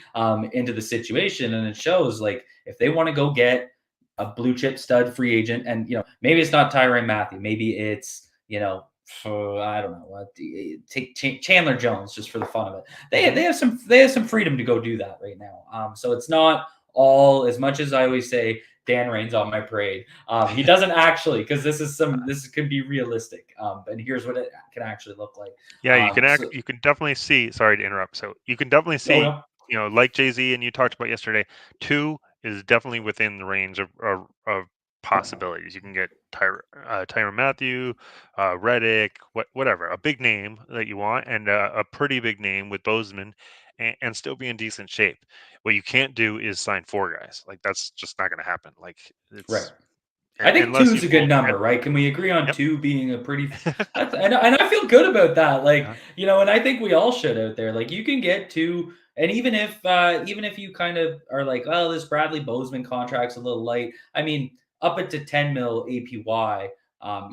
into the situation, and it shows like if they want to go get a blue chip stud free agent, and maybe it's not Tyrann Mathieu, maybe it's I don't know, take Chandler Jones just for the fun of it. They have some freedom to go do that right now. So it's not all, as much as I always say Dan rains on my parade. He doesn't actually, because this could be realistic. And here's what it can actually look like. yeah, So you can definitely see. Sorry to interrupt. So you can definitely oh see, no, like Jay Z and you talked about yesterday, 2 is definitely within the range of possibilities. You can get Tyrann Mathieu, Reddick, whatever, a big name that you want, and a pretty big name with Bozeman, and still be in decent shape. What you can't do is sign 4 guys. Like that's just not going to happen. Like right. it's I think two unless you is a good pull. number, right? Can we agree on Yep. two being a pretty? And I feel good about that. Like Uh, and I think we all should out there. Like you can get two, and even if you kind of are like, oh, this Bradley Bozeman contract's a little light. I mean, up it to 10 mil APY.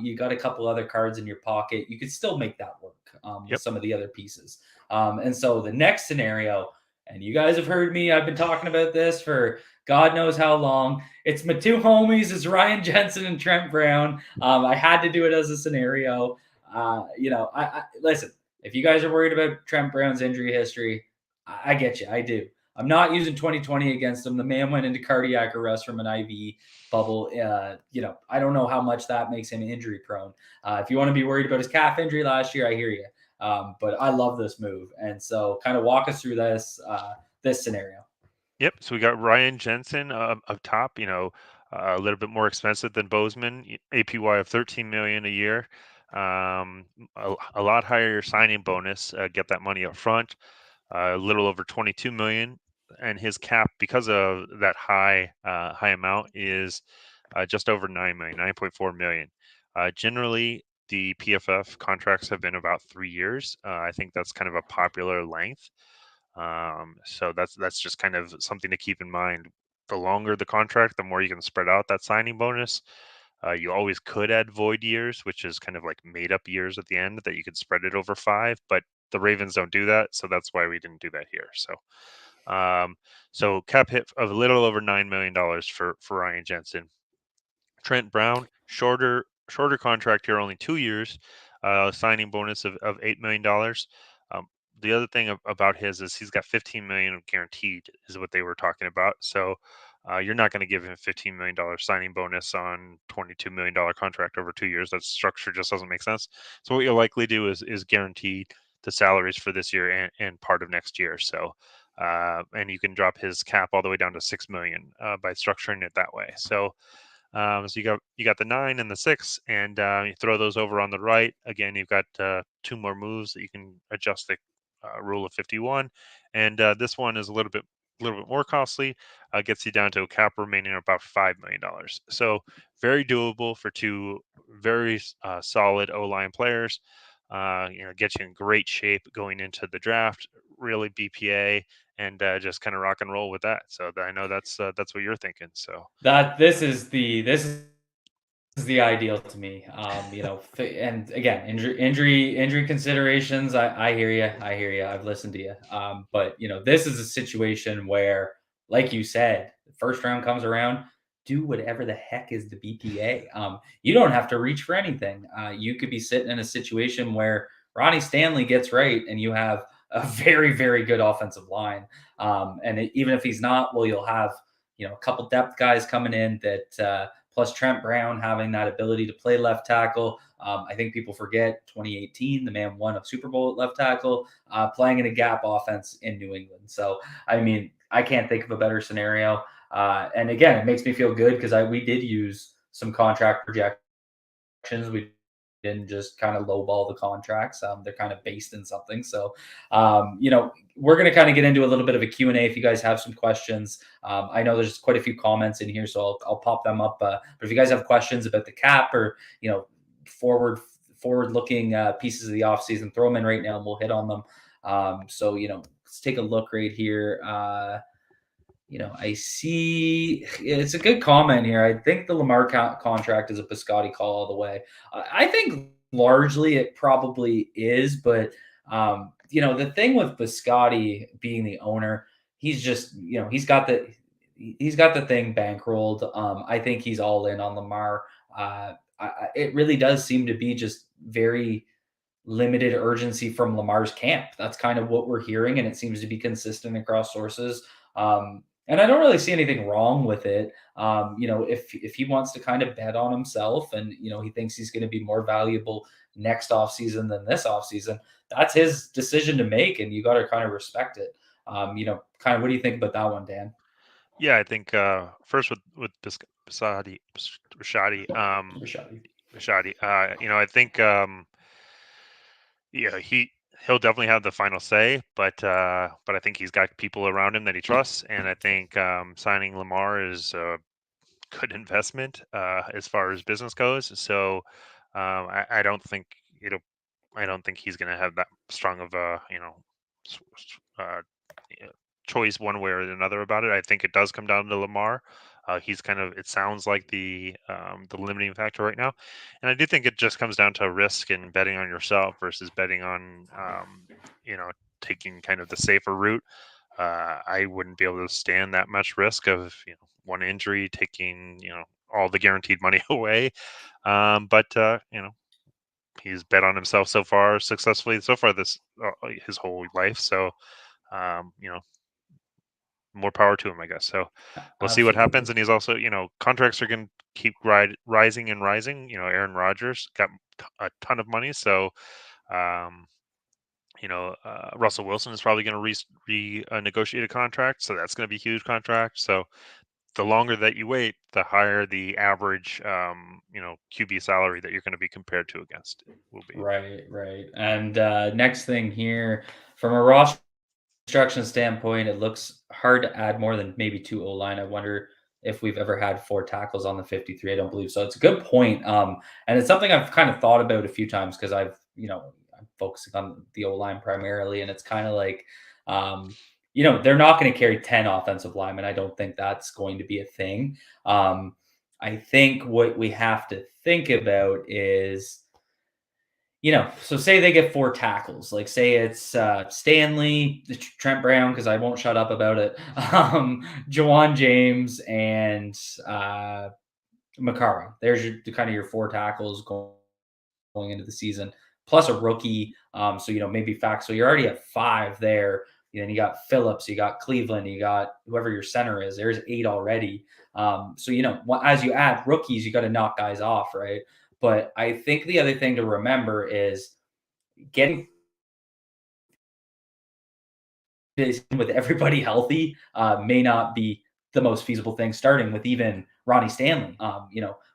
You got a couple other cards in your pocket. You could still make that work. with Yep. some of the other pieces. And so the next scenario, and you guys have heard me, I've been talking about this for God knows how long. It's my two homies, it's Ryan Jensen and Trent Brown. I had to do it as a scenario. I listen. If you guys are worried about Trent Brown's injury history, I get you. I do. I'm not using 2020 against him. The man went into cardiac arrest from an IV bubble. I don't know how much that makes him injury prone. If you want to be worried about his calf injury last year, I hear you. But I love this move, and so kind of walk us through this scenario. Yep. So we got Ryan Jensen up top. A little bit more expensive than Bozeman. APY of 13 million a year. A lot higher signing bonus. Get that money up front. A little over 22 million, and his cap, because of that high amount, is just over 9 million, 9.4 million. Generally, the PFF contracts have been about 3 years. I think that's kind of a popular length. So that's just kind of something to keep in mind. The longer the contract, the more you can spread out that signing bonus. You always could add void years, which is kind of like made up years at the end that you could spread it over 5, but the Ravens don't do that, so that's why we didn't do that here. So cap hit of a little over $9 million for Ryan Jensen. Trent Brown, shorter contract here, only 2 years, signing bonus of $8 million. The other thing about his is he's got 15 million of guaranteed, is what they were talking about. So you're not going to give him $15 million signing bonus on $22 million contract over 2 years. That structure just doesn't make sense. So what you'll likely do is guarantee the salaries for this year and part of next year. So and you can drop his cap all the way down to 6 million by structuring it that way. So you got the 9 and the 6, and you throw those over on the right. Again, you've got 2 more moves that you can adjust the rule of 51, and this one is a little bit more costly. Gets you down to a cap remaining of about $5 million. So very doable for two very solid O line players. Get you in great shape going into the draft. Really BPA, and just kind of rock and roll with that. So I know that's what you're thinking. So. That this is the ideal to me. And again, injury considerations. I hear you. I hear you. I've listened to you. But this is a situation where, like you said, the first round comes around. Do whatever the heck is the BPA. You don't have to reach for anything. You could be sitting in a situation where Ronnie Stanley gets right, and you have a very, very good offensive line. Even if he's not, well, you'll have a couple depth guys coming in that. Plus Trent Brown having that ability to play left tackle. I think people forget 2018, the man won a Super Bowl at left tackle, playing in a gap offense in New England. So, I mean, I can't think of a better scenario. And again, it makes me feel good because we did use some contract projections. We didn't just kind of lowball the contracts. They're kind of based in something. So, we're going to kind of get into a little bit of a Q&A if you guys have some questions. I know there's quite a few comments in here, so I'll pop them up. But if you guys have questions about the cap or, forward looking pieces of the offseason, throw them in right now and we'll hit on them. Let's take a look right here. I see it's a good comment here. I think the Lamar contract is a Biscotti call all the way. I think largely it probably is, but the thing with Biscotti being the owner, he's just he's got the thing bankrolled. I think he's all in on Lamar. It really does seem to be just very limited urgency from Lamar's camp. That's kind of what we're hearing, and it seems to be consistent across sources. And I don't really see anything wrong with it. If he wants to kind of bet on himself, and he thinks he's going to be more valuable next offseason than this offseason, that's his decision to make, and you got to kind of respect it. Kind of what do you think about that one, Dan? Yeah, I think first with Biscotti, Rashadi, Rashadi. Rashadi. I think yeah, he'll definitely have the final say, but I think he's got people around him that he trusts, and I think signing Lamar is a good investment as far as business goes. So I don't think it'll. I don't think he's going to have that strong of a s- uh, choice one way or another about it. I think it does come down to Lamar. He's kind of, it sounds like the limiting factor right now, and I do think it just comes down to risk and betting on yourself versus betting on you know taking kind of the safer route. I wouldn't be able to stand that much risk of one injury taking all the guaranteed money away. But he's bet on himself so far successfully so far this his whole life. So you know more power to him, I guess. So we'll see what happens. Absolutely. And he's also, contracts are going to keep rising and rising. Aaron Rodgers got a ton of money, so um, Russell Wilson is probably going to renegotiate a contract, so that's going to be a huge contract. So the longer that you wait, the higher the average, QB salary that you're going to be compared to against will be. Right, right. And next thing here, from a roster construction standpoint, it looks hard to add more than maybe two O line. I wonder if we've ever had four tackles on the 53. I don't believe so. It's a good point. And it's something I've kind of thought about a few times because I'm focusing on the O line primarily, and it's kind of like, they're not going to carry 10 offensive linemen. I don't think that's going to be a thing. I think what we have to think about is, so say they get four tackles, like say it's Stanley, Trent Brown, because I won't shut up about it, Jawan James, and Makara. There's kind of your four tackles going into the season, plus a rookie. So maybe fact. So you're already at five there. Then you got Phillips, you got Cleveland, you got whoever your center is. There's eight already. So as you add rookies, you got to knock guys off, right? But I think the other thing to remember is getting this with everybody healthy may not be the most feasible thing, starting with even Ronnie Stanley.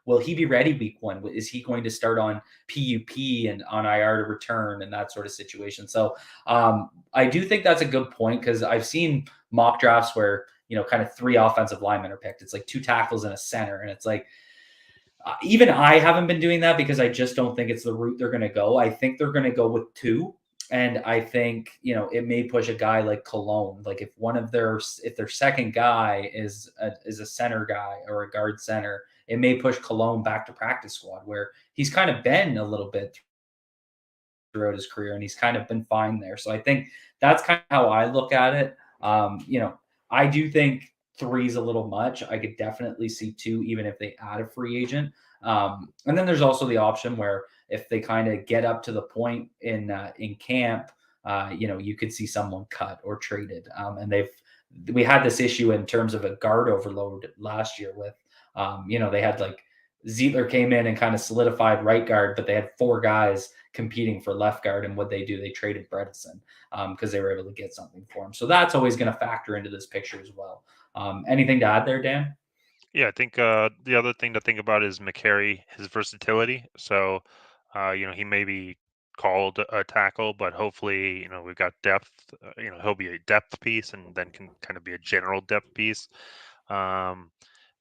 Will he be ready week one? Is he going to start on PUP and on IR to return and that sort of situation? So I do think that's a good point because I've seen mock drafts where, kind of three offensive linemen are picked. It's like two tackles and a center. And it's like, even I haven't been doing that because I just don't think it's the route they're going to go. I think they're going to go with two. And I think, it may push a guy like Cologne. Like if their second guy is a center guy or a guard center, it may push Cologne back to practice squad where he's kind of been a little bit throughout his career and he's kind of been fine there. So I think that's kind of how I look at it. I do think three is a little much. I could definitely see two, even if they add a free agent. And then there's also the option where if they kind of get up to the point in camp, you could see someone cut or traded. And we had this issue in terms of a guard overload last year with, they had like Zietler came in and kind of solidified right guard, but they had four guys competing for left guard. And what they do, they traded Bredesen because they were able to get something for him. So that's always going to factor into this picture as well. Anything to add there, Dan? Yeah, I think the other thing to think about is McCary, his versatility. So, he may be called a tackle, but hopefully, we've got depth. He'll be a depth piece and then can kind of be a general depth piece. Um,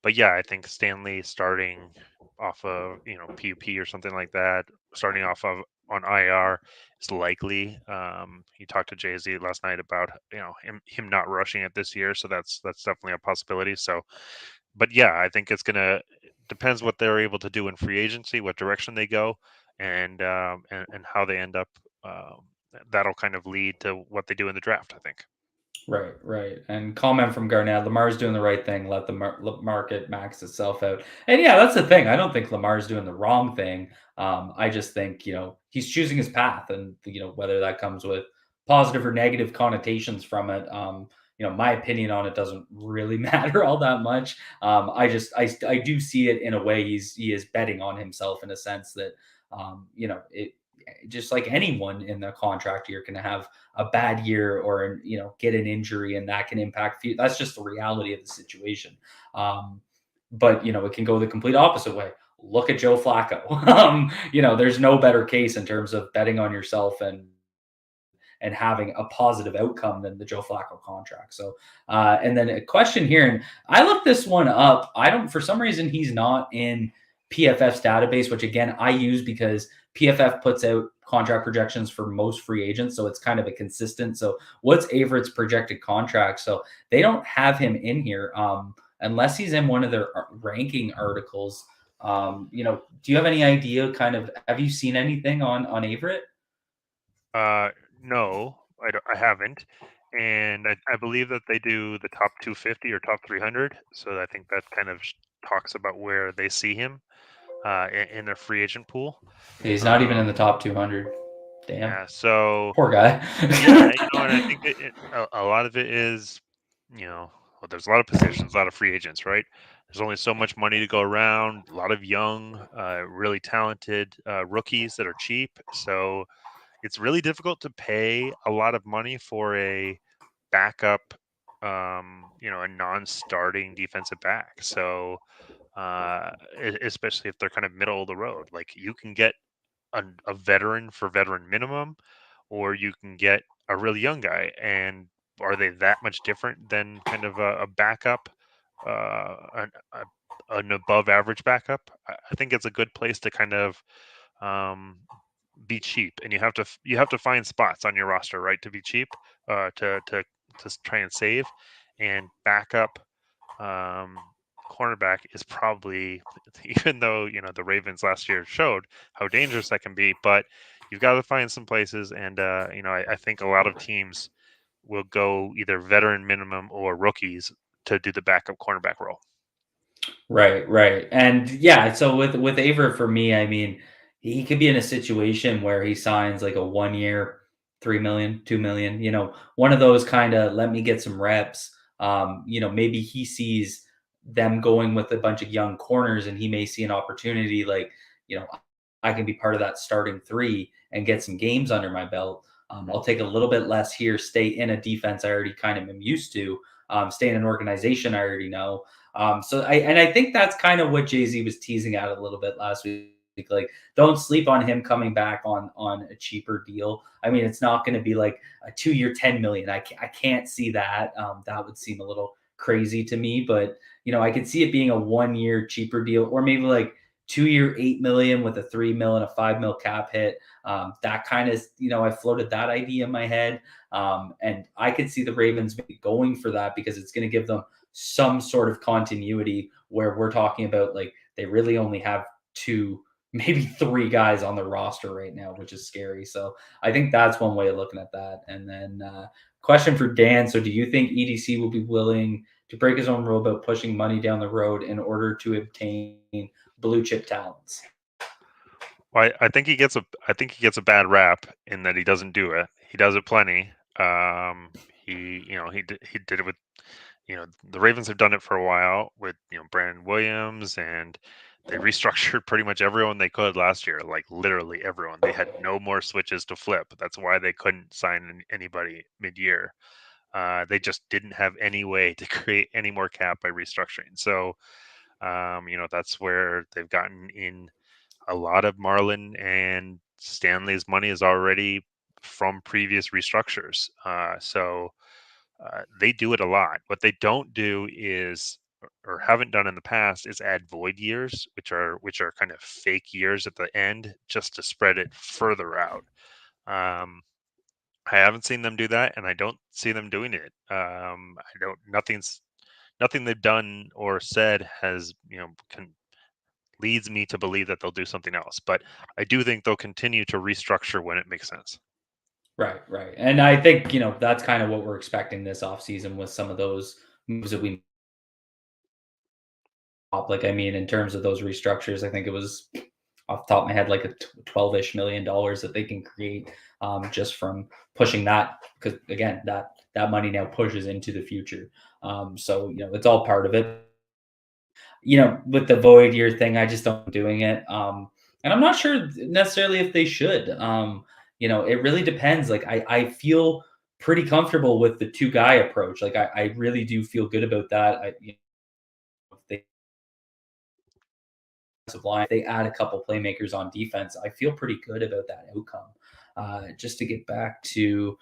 but yeah, I think Stanley starting off of PUP or something like that, starting off of on IR is likely. He talked to Jay Z last night about him not rushing it this year, so that's definitely a possibility. So, but yeah, I think it's gonna depends what they're able to do in free agency, what direction they go, and how they end up. That'll kind of lead to what they do in the draft, I think. Right, right. And comment from Garnett, Lamar's doing the right thing. Let the market max itself out. And yeah, that's the thing. I don't think Lamar's doing the wrong thing. I just think, he's choosing his path and, whether that comes with positive or negative connotations from it. My opinion on it doesn't really matter all that much. I do see it in a way he is betting on himself in a sense that, it just like anyone in the contract year can have a bad year or get an injury and that can impact that's just the reality of the situation. But it can go the complete opposite way. Look at Joe Flacco. There's no better case in terms of betting on yourself and having a positive outcome than the Joe Flacco contract. So, and then a question here, and I looked this one up. For some reason, he's not in PFF's database, which again, I use because PFF puts out contract projections for most free agents. So it's kind of a consistent. So what's Averett's projected contract? So they don't have him in here. unless he's in one of their ranking articles. Do you have any idea? Kind of, have you seen anything on Averett? Uh, no, I haven't. And I believe that they do the top 250 or top 300. So I think that kind of talks about where they see him in their free agent pool. He's not even in the Um, top 200. Damn, yeah. So, poor guy. yeah, and I think a lot of it is, well, there's a lot of positions, a lot of free agents, right? There's only so much money to go around, a lot of young, really talented rookies that are cheap. So, it's really difficult to pay a lot of money for a backup, a non-starting defensive back. So, especially if they're kind of middle of the road, like you can get a veteran for veteran minimum, or you can get a really young guy. And are they that much different than kind of a backup, an above average backup? I think it's a good place to kind of um, be cheap, and you have to find spots on your roster, right, to be cheap, to try and save. And backup um, cornerback is probably, even though the Ravens last year showed how dangerous that can be, but you've got to find some places. And I think a lot of teams will go either veteran minimum or rookies to do the backup cornerback role. Right, right. And yeah, so with Aver for me, I mean, he could be in a situation where he signs like a 1 year, 3 million, 2 million, one of those kind of let me get some reps. Maybe he sees them going with a bunch of young corners and he may see an opportunity like, you know, I can be part of that starting three and get some games under my belt. I'll take a little bit less here, stay in a defense I already kind of am used to, stay in an organization I already know. I think that's kind of what Jay Z was teasing out a little bit last week. Like, don't sleep on him coming back on a cheaper deal. I mean, it's not going to be like a 2 year 10 million. I can't see that. That would seem a little crazy to me. But I could see it being a 1 year cheaper deal, or maybe like 2 year 8 million with a 3 mil and a 5 mil cap hit. That kind of I floated that idea in my head, and I could see the Ravens maybe going for that because it's going to give them some sort of continuity where we're talking about like they really only have two, maybe three guys on the roster right now, which is scary. So I think that's one way of looking at that. And then question for Dan. So do you think EDC will be willing to break his own rule about pushing money down the road in order to obtain blue chip talents? Well, I think he gets a bad rap in that he doesn't do it. He does it plenty. He did it with, the Ravens have done it for a while with, Brandon Williams, and they restructured pretty much everyone they could last year, like literally everyone. They had no more switches to flip. That's why they couldn't sign anybody mid-year. They just didn't have any way to create any more cap by restructuring. So, that's where they've gotten in a lot of Marlin and Stanley's money is already from previous restructures. They do it a lot. What they don't do is, or haven't done in the past, is add void years, which are kind of fake years at the end, just to spread it further out. I haven't seen them do that, and I don't see them doing it. I don't. Nothing they've done or said has leads me to believe that they'll do something else. But I do think they'll continue to restructure when it makes sense. Right, right. And I think, that's kind of what we're expecting this offseason with some of those moves that we like, I mean, in terms of those restructures, I think it was off the top of my head like a 12-ish million dollars that they can create, just from pushing that, because again, that money now pushes into the future. So it's all part of it. With the void year thing, I just don't doing it. And I'm not sure necessarily if they should. It really depends. Like I feel pretty comfortable with the two guy approach. Like I really do feel good about that. If they line, they add a couple playmakers on defense, I feel pretty good about that outcome. Just to get back to,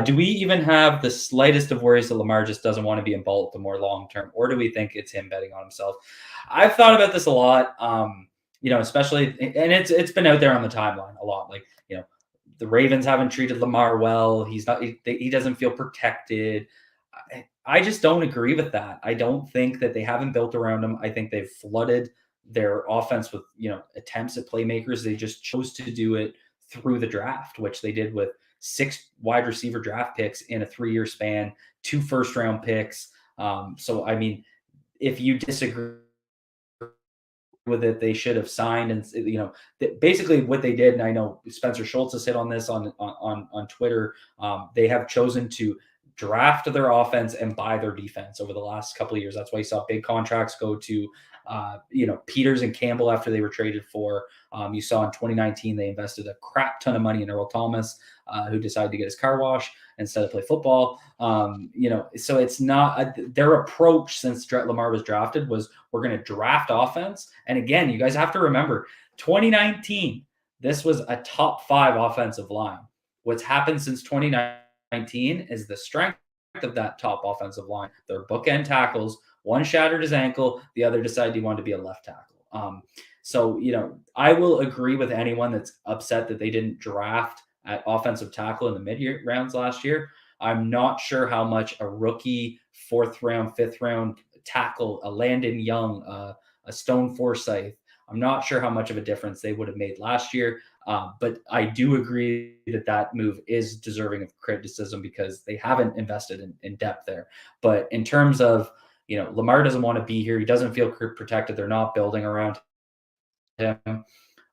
do we even have the slightest of worries that Lamar just doesn't want to be in Baltimore long term, or do we think it's him betting on himself? I've thought about this a lot, especially, and it's been out there on the timeline a lot. Like the Ravens haven't treated Lamar well. He doesn't feel protected. I just don't agree with that. I don't think that they haven't built around him. I think they've flooded their offense with, attempts at playmakers. They just chose to do it through the draft, which they did with 6 wide receiver draft picks in a 3-year span, 2 first round picks. So I mean, if you disagree with it, they should have signed, and basically what they did. And I know Spencer Schultz has hit on this on Twitter. They have chosen to draft their offense and buy their defense over the last couple of years. That's why you saw big contracts go to Peters and Campbell after they were traded for. You saw in 2019 they invested a crap ton of money in Earl Thomas, who decided to get his car wash instead of play football. So it's not their approach since Lamar was drafted was, we're going to draft offense. And again, you guys have to remember 2019, this was a top 5 offensive line. What's happened since 2019 is the strength of that top offensive line. Their bookend tackles, one shattered his ankle, the other decided he wanted to be a left tackle. So, I will agree with anyone that's upset that they didn't draft at offensive tackle in the mid-year rounds last year. I'm not sure how much a rookie 4th round, 5th round tackle, a Landon Young, a Stone Forsyth, I'm not sure how much of a difference they would have made last year. But I do agree that move is deserving of criticism because they haven't invested in depth there. But in terms of, Lamar doesn't want to be here. He doesn't feel protected. They're not building around him.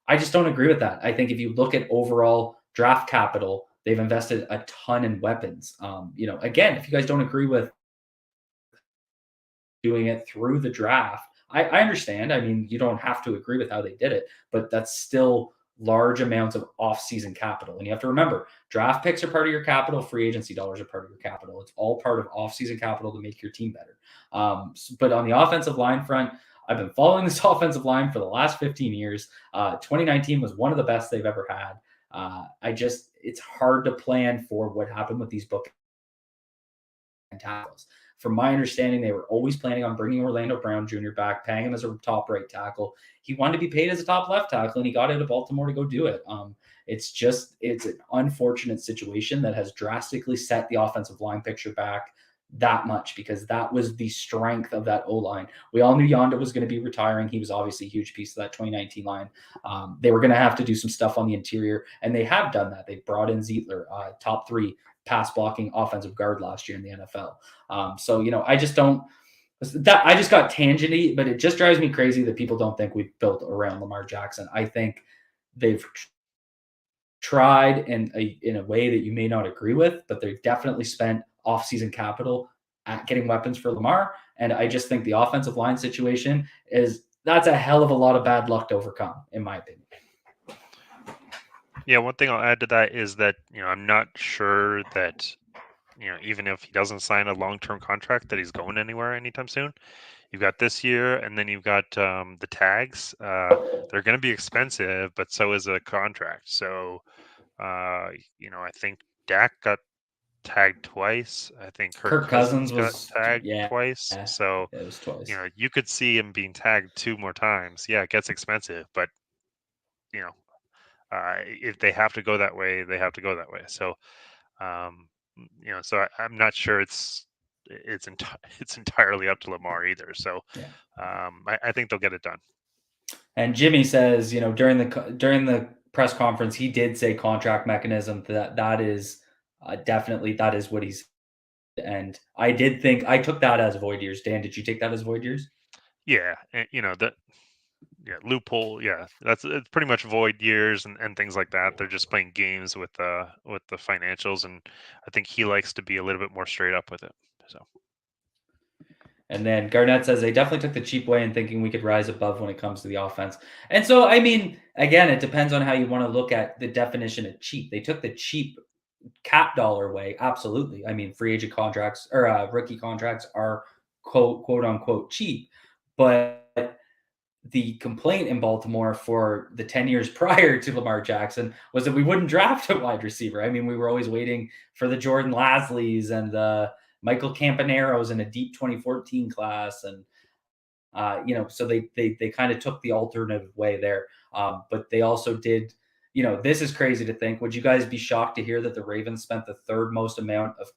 I just don't agree with that. I think if you look at overall draft capital, they've invested a ton in weapons. Again, if you guys don't agree with doing it through the draft, I understand. I mean, you don't have to agree with how they did it, but that's still large amounts of off-season capital. And you have to remember, draft picks are part of your capital, free agency dollars are part of your capital. It's all part of off-season capital to make your team better. But on the offensive line front, I've been following this offensive line for the last 15 years. 2019 was one of the best they've ever had. It's hard to plan for what happened with these book and tackles. From my understanding, they were always planning on bringing Orlando Brown Jr. back, paying him as a top right tackle. He wanted to be paid as a top left tackle, and he got out of Baltimore to go do it. It's an unfortunate situation that has drastically set the offensive line picture back that much because that was the strength of that O-line. We all knew Yonda was going to be retiring. He was obviously a huge piece of that 2019 line. They were going to have to do some stuff on the interior, and they have done that. They brought in Zietler, top 3 pass blocking offensive guard last year in the NFL. I just don't. I just got tangenty, but it just drives me crazy that people don't think we've built around Lamar Jackson. I think they've tried in a way that you may not agree with, but they've definitely spent off-season capital at getting weapons for Lamar. And I just think the offensive line situation that's a hell of a lot of bad luck to overcome, in my opinion. Yeah, one thing I'll add to that is that, I'm not sure that, even if he doesn't sign a long-term contract, that he's going anywhere anytime soon. You've got this year, and then you've got the tags. They're going to be expensive, but so is a contract. So, I think Dak got tagged twice. I think Kirk Cousins got tagged twice. So, it was twice. You could see him being tagged 2 more times. Yeah, it gets expensive, but if they have to go that way, they have to go that way. So, I'm not sure it's entirely up to Lamar either. So, I think they'll get it done. And Jimmy says, during the press conference, he did say contract mechanism. That is definitely that is what he's. And I took that as void years. Dan, did you take that as void years? Yeah, and, loophole. Yeah, it's pretty much void years and things like that. They're just playing games with the financials, and I think he likes to be a little bit more straight up with it. So. And then Garnett says they definitely took the cheap way in thinking we could rise above when it comes to the offense. And so, I mean, again, it depends on how you want to look at the definition of cheap. They took the cheap cap dollar way. Absolutely. I mean, free agent contracts or rookie contracts are quote unquote cheap. But the complaint in Baltimore for the 10 years prior to Lamar Jackson was that we wouldn't draft a wide receiver. I mean, we were always waiting for the Jordan Lasleys and the Michael Campaneros in a deep 2014 class. And, so they kind of took the alternative way there. But they also did, this is crazy to think. Would you guys be shocked to hear that the Ravens spent the 3rd most amount of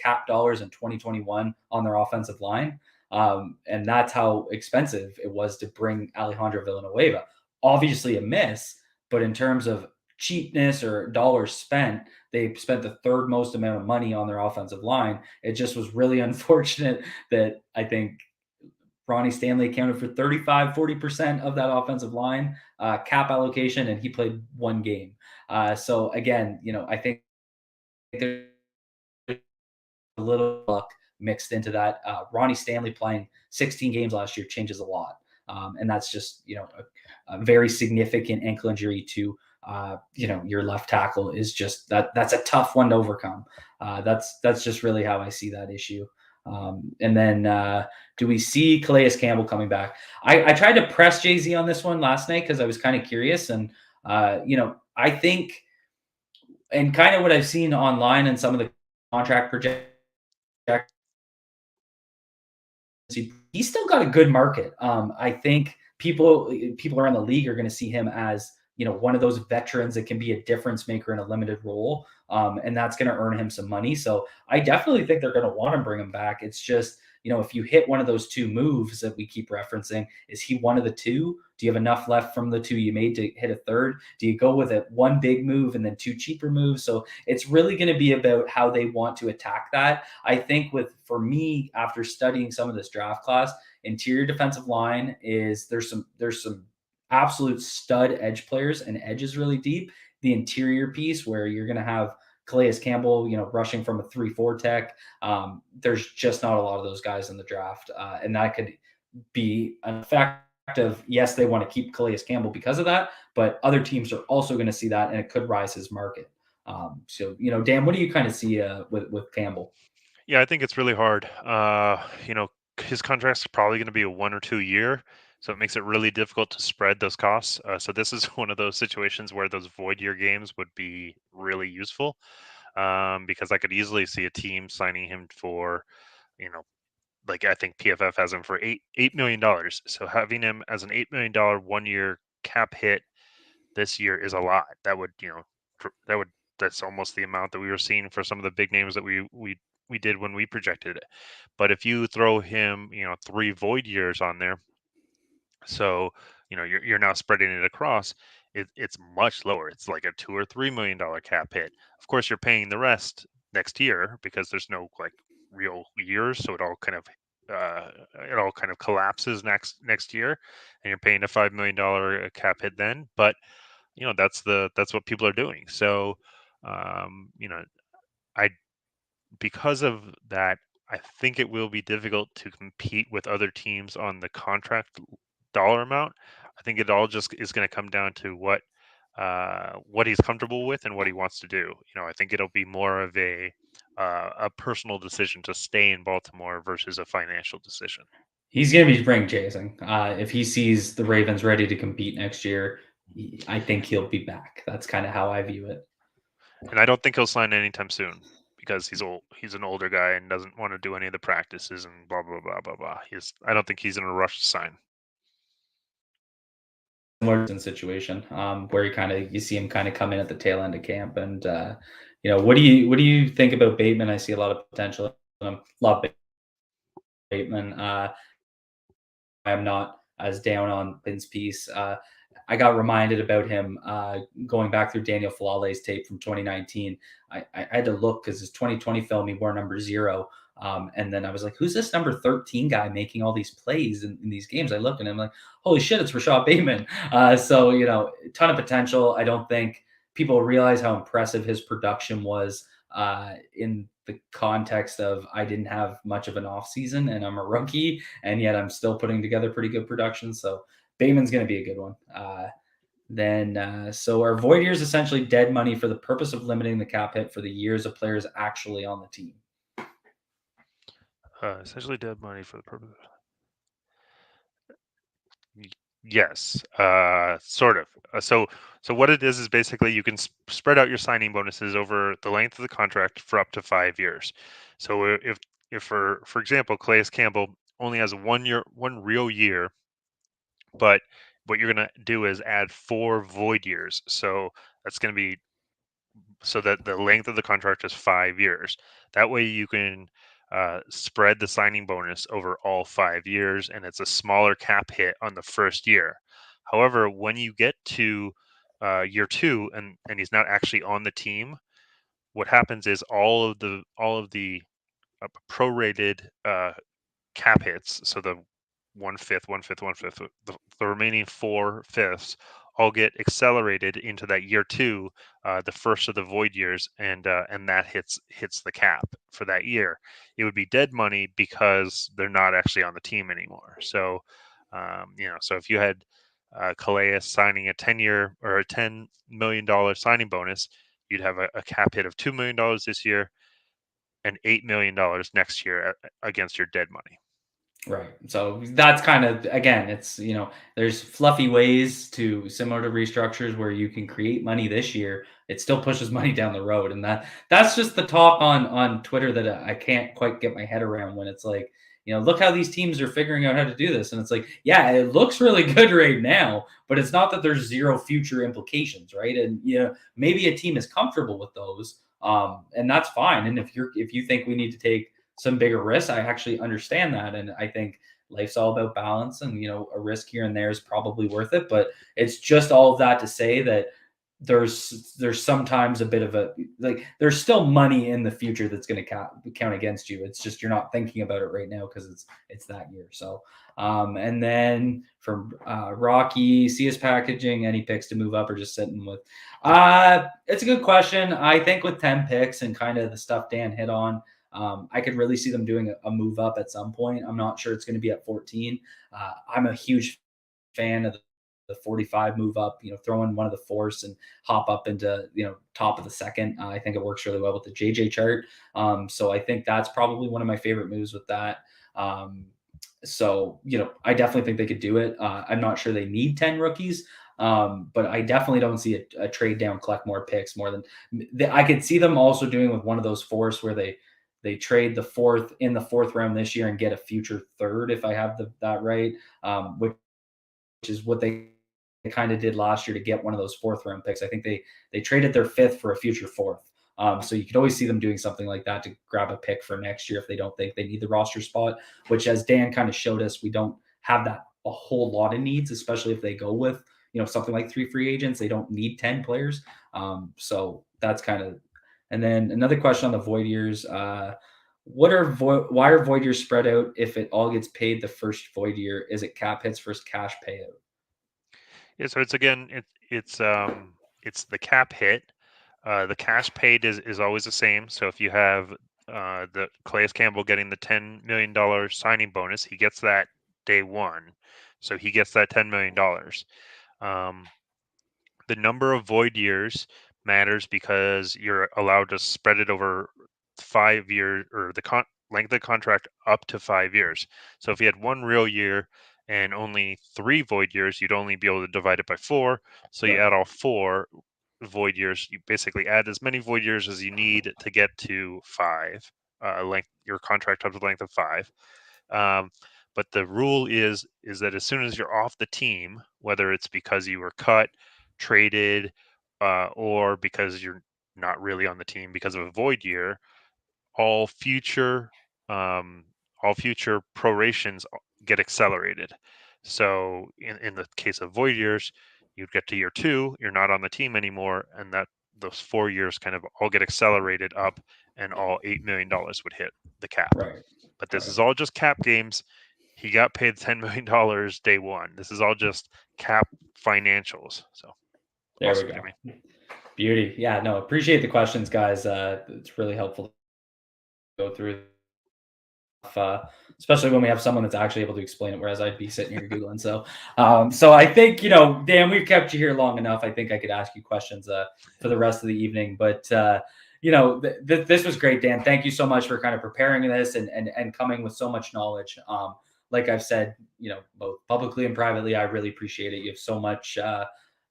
cap dollars in 2021 on their offensive line. And that's how expensive it was to bring Alejandro Villanueva. Obviously a miss, but in terms of cheapness or dollars spent, they spent the third most amount of money on their offensive line. It just was really unfortunate that I think Ronnie Stanley accounted for 35-40% of that offensive line cap allocation, and he played one game. So again, I think there's a little luck mixed into that. Ronnie Stanley playing 16 games last year changes a lot. And that's just, a very significant ankle injury to, your left tackle is just that's a tough one to overcome. That's just really how I see that issue. And then do we see Calais Campbell coming back? I tried to press Jay Z on this one last night because I was kind of curious. And, I think, and kind of what I've seen online and some of the contract projections, he's still got a good market. I think people around the league are going to see him as one of those veterans that can be a difference maker in a limited role, and that's going to earn him some money. So I definitely think they're going to want to bring him back. It's just if you hit one of those two moves that we keep referencing, is he one of the two? Do you have enough left from the two you made to hit a third? Do you go with it one big move and then two cheaper moves? So it's really going to be about how they want to attack that. I think for me, after studying some of this draft class, interior defensive line is there's some absolute stud edge players, and edge is really deep. The interior piece where you're going to have Calais Campbell, rushing from a 3-4 tech. There's just not a lot of those guys in the draft. And that could be an effect of, yes, they want to keep Calais Campbell because of that, but other teams are also going to see that, and it could rise his market. So, Dan, what do you kind of see with Campbell? Yeah, I think it's really hard. His contract's probably going to be a 1 or 2 year, so it makes it really difficult to spread those costs. So this is one of those situations where those void year games would be really useful, because I could easily see a team signing him for, like I think PFF has him for $8 million. So having him as an $8 million 1 year cap hit this year is a lot. That would, that would that's almost the amount that we were seeing for some of the big names that we did when we projected it. But if you throw him, 3 void years on there, so you're now spreading it across. It's much lower. It's like a $2 or $3 million cap hit. Of course, you're paying the rest next year because there's no like real years, so it all kind of collapses next year, and you're paying a $5 million cap hit then. But that's what people are doing. So um, you know I because of that, I think it will be difficult to compete with other teams on the contract dollar amount. I think it all just is going to come down to what he's comfortable with and what he wants to do. I think it'll be more of a personal decision to stay in Baltimore versus a financial decision. He's going to be ring chasing. If he sees the Ravens ready to compete next year, I think he'll be back. That's kind of how I view it. And I don't think he'll sign anytime soon because he's old. He's an older guy and doesn't want to do any of the practices and blah blah blah blah blah. I don't think he's in a rush to sign. Similar situation where you see him kind of come in at the tail end of camp, and what do you think about Bateman? I see a lot of potential in him. Love Bateman. I'm not as down on Lynn's piece. I got reminded about him going back through Daniel Falale's tape from 2019. I had to look because his 2020 film, he wore number 0. And then I was like, who's this number 13 guy making all these plays in these games? I looked and I'm like, holy shit, it's Rashad Bateman. So, ton of potential. I don't think people realize how impressive his production was in the context of I didn't have much of an off season and I'm a rookie, and yet I'm still putting together pretty good production. So Bateman's going to be a good one. So our void year is essentially dead money for the purpose of limiting the cap hit for the years a player is actually on the team. Essentially dead money for the purpose. Yes, sort of. So what it is basically you can spread out your signing bonuses over the length of the contract for up to 5 years. So if for example, Calais Campbell only has one real year, but what you're gonna do is add 4 void years. So that's gonna be so that the length of the contract is 5 years. That way you can spread the signing bonus over all 5 years, and it's a smaller cap hit on the first year. However, when you get to year two and he's not actually on the team, what happens is all of the prorated cap hits, so the one fifth, one fifth, one fifth, the remaining 4/5 all get accelerated into that year two, the first of the void years, and that hits the cap for that year. It would be dead money because they're not actually on the team anymore. So, so if you had Calais signing a 10-year or a $10 million signing bonus, you'd have a cap hit of $2 million this year and $8 million next year against your dead money. Right. So that's kind of, again, it's, there's fluffy ways to, similar to restructures, where you can create money this year. It still pushes money down the road. And that's just the talk on Twitter that I can't quite get my head around, when it's like, look how these teams are figuring out how to do this. And it's like, yeah, it looks really good right now, but it's not that there's zero future implications, right? And maybe a team is comfortable with those. And that's fine. And if you think we need to take some bigger risks, I actually understand that. And I think life's all about balance, and, a risk here and there is probably worth it. But it's just all of that to say that there's sometimes a bit of a, like, there's still money in the future that's going to count against you. It's just you're not thinking about it right now because it's that year. So and then from Rocky, CS packaging, any picks to move up or just sitting with? It's a good question. I think with 10 picks and kind of the stuff Dan hit on, I could really see them doing a move up at some point. I'm not sure it's going to be at 14. I'm a huge fan of the 45 move up, throw in one of the force and hop up into, top of the second. I think it works really well with the JJ chart. So I think that's probably one of my favorite moves with that. So, I definitely think they could do it. I'm not sure they need 10 rookies. But I definitely don't see a trade down, collect more picks more than I could see them also doing with one of those force where they trade the fourth in the fourth round this year and get a future third, if I have that right, which is what they kind of did last year to get one of those fourth round picks. I think they traded their fifth for a future fourth. So you could always see them doing something like that to grab a pick for next year if they don't think they need the roster spot, which, as Dan kind of showed us, we don't have that a whole lot of needs, especially if they go with, something like 3 free agents. They don't need 10 players. So that's kind of, and then another question on the void years. Why are void years spread out if it all gets paid the first void year? Is it cap hits versus cash payout? Yeah, so it's again, it's the cap hit. The cash paid is always the same. So if you have the Calais Campbell getting the $10 million signing bonus, he gets that day one. So he gets that $10 million. The number of void years matters because you're allowed to spread it over 5 years, or the length of the contract up to 5 years. So if you had one real year and only 3 void years, you'd only be able to divide it by 4. So you Right. add all 4 void years. You basically add as many void years as you need to get to 5. Length your contract up to the length of 5. But the rule is that as soon as you're off the team, whether it's because you were cut, traded, or because you're not really on the team because of a void year, all future um, all future prorations get accelerated. So in the case of void years, you'd get to year two, you're not on the team anymore, and that those 4 years kind of all get accelerated up, and all $8 million would hit the cap. Right. But this Right. is all just cap games. He got paid $10 million day one. This is all just cap financials. So There we awesome, go. Jimmy. Beauty. Yeah, no, appreciate the questions, guys. It's really helpful to go through, especially when we have someone that's actually able to explain it, whereas I'd be sitting here Googling. So I think, Dan, we've kept you here long enough. I think I could ask you questions for the rest of the evening. But, this was great, Dan. Thank you so much for kind of preparing this and coming with so much knowledge. Like I've said, both publicly and privately, I really appreciate it. You have so much,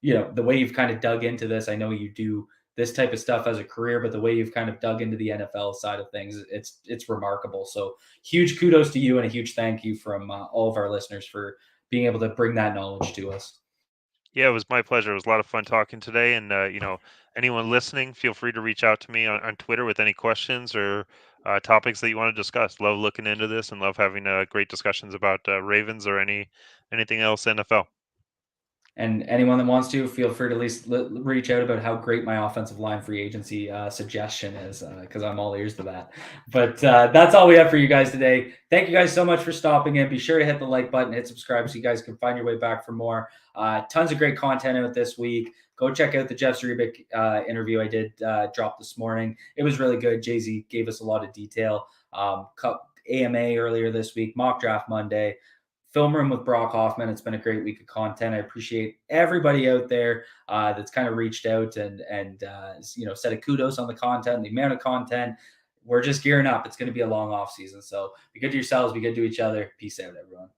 the way you've kind of dug into this. I know you do this type of stuff as a career, but the way you've kind of dug into the NFL side of things, it's remarkable. So huge kudos to you, and a huge thank you from all of our listeners for being able to bring that knowledge to us. Yeah, it was my pleasure. It was a lot of fun talking today. And, anyone listening, feel free to reach out to me on Twitter with any questions or topics that you want to discuss. Love looking into this and love having great discussions about Ravens or anything else NFL. And anyone that wants to, feel free to at least reach out about how great my offensive line free agency suggestion is, because I'm all ears to that. But that's all we have for you guys today. Thank you guys so much for stopping in. Be sure to hit the like button, hit subscribe so you guys can find your way back for more. Tons of great content out this week. Go check out the Jeff Zrebic interview I did drop this morning. It was really good. Jay-Z gave us a lot of detail. AMA earlier this week, mock draft Monday. Film Room with Brock Hoffman. It's been a great week of content. I appreciate everybody out there that's kind of reached out and said a kudos on the content, the amount of content. We're just gearing up. It's going to be a long off season, so be good to yourselves, be good to each other. Peace out, everyone.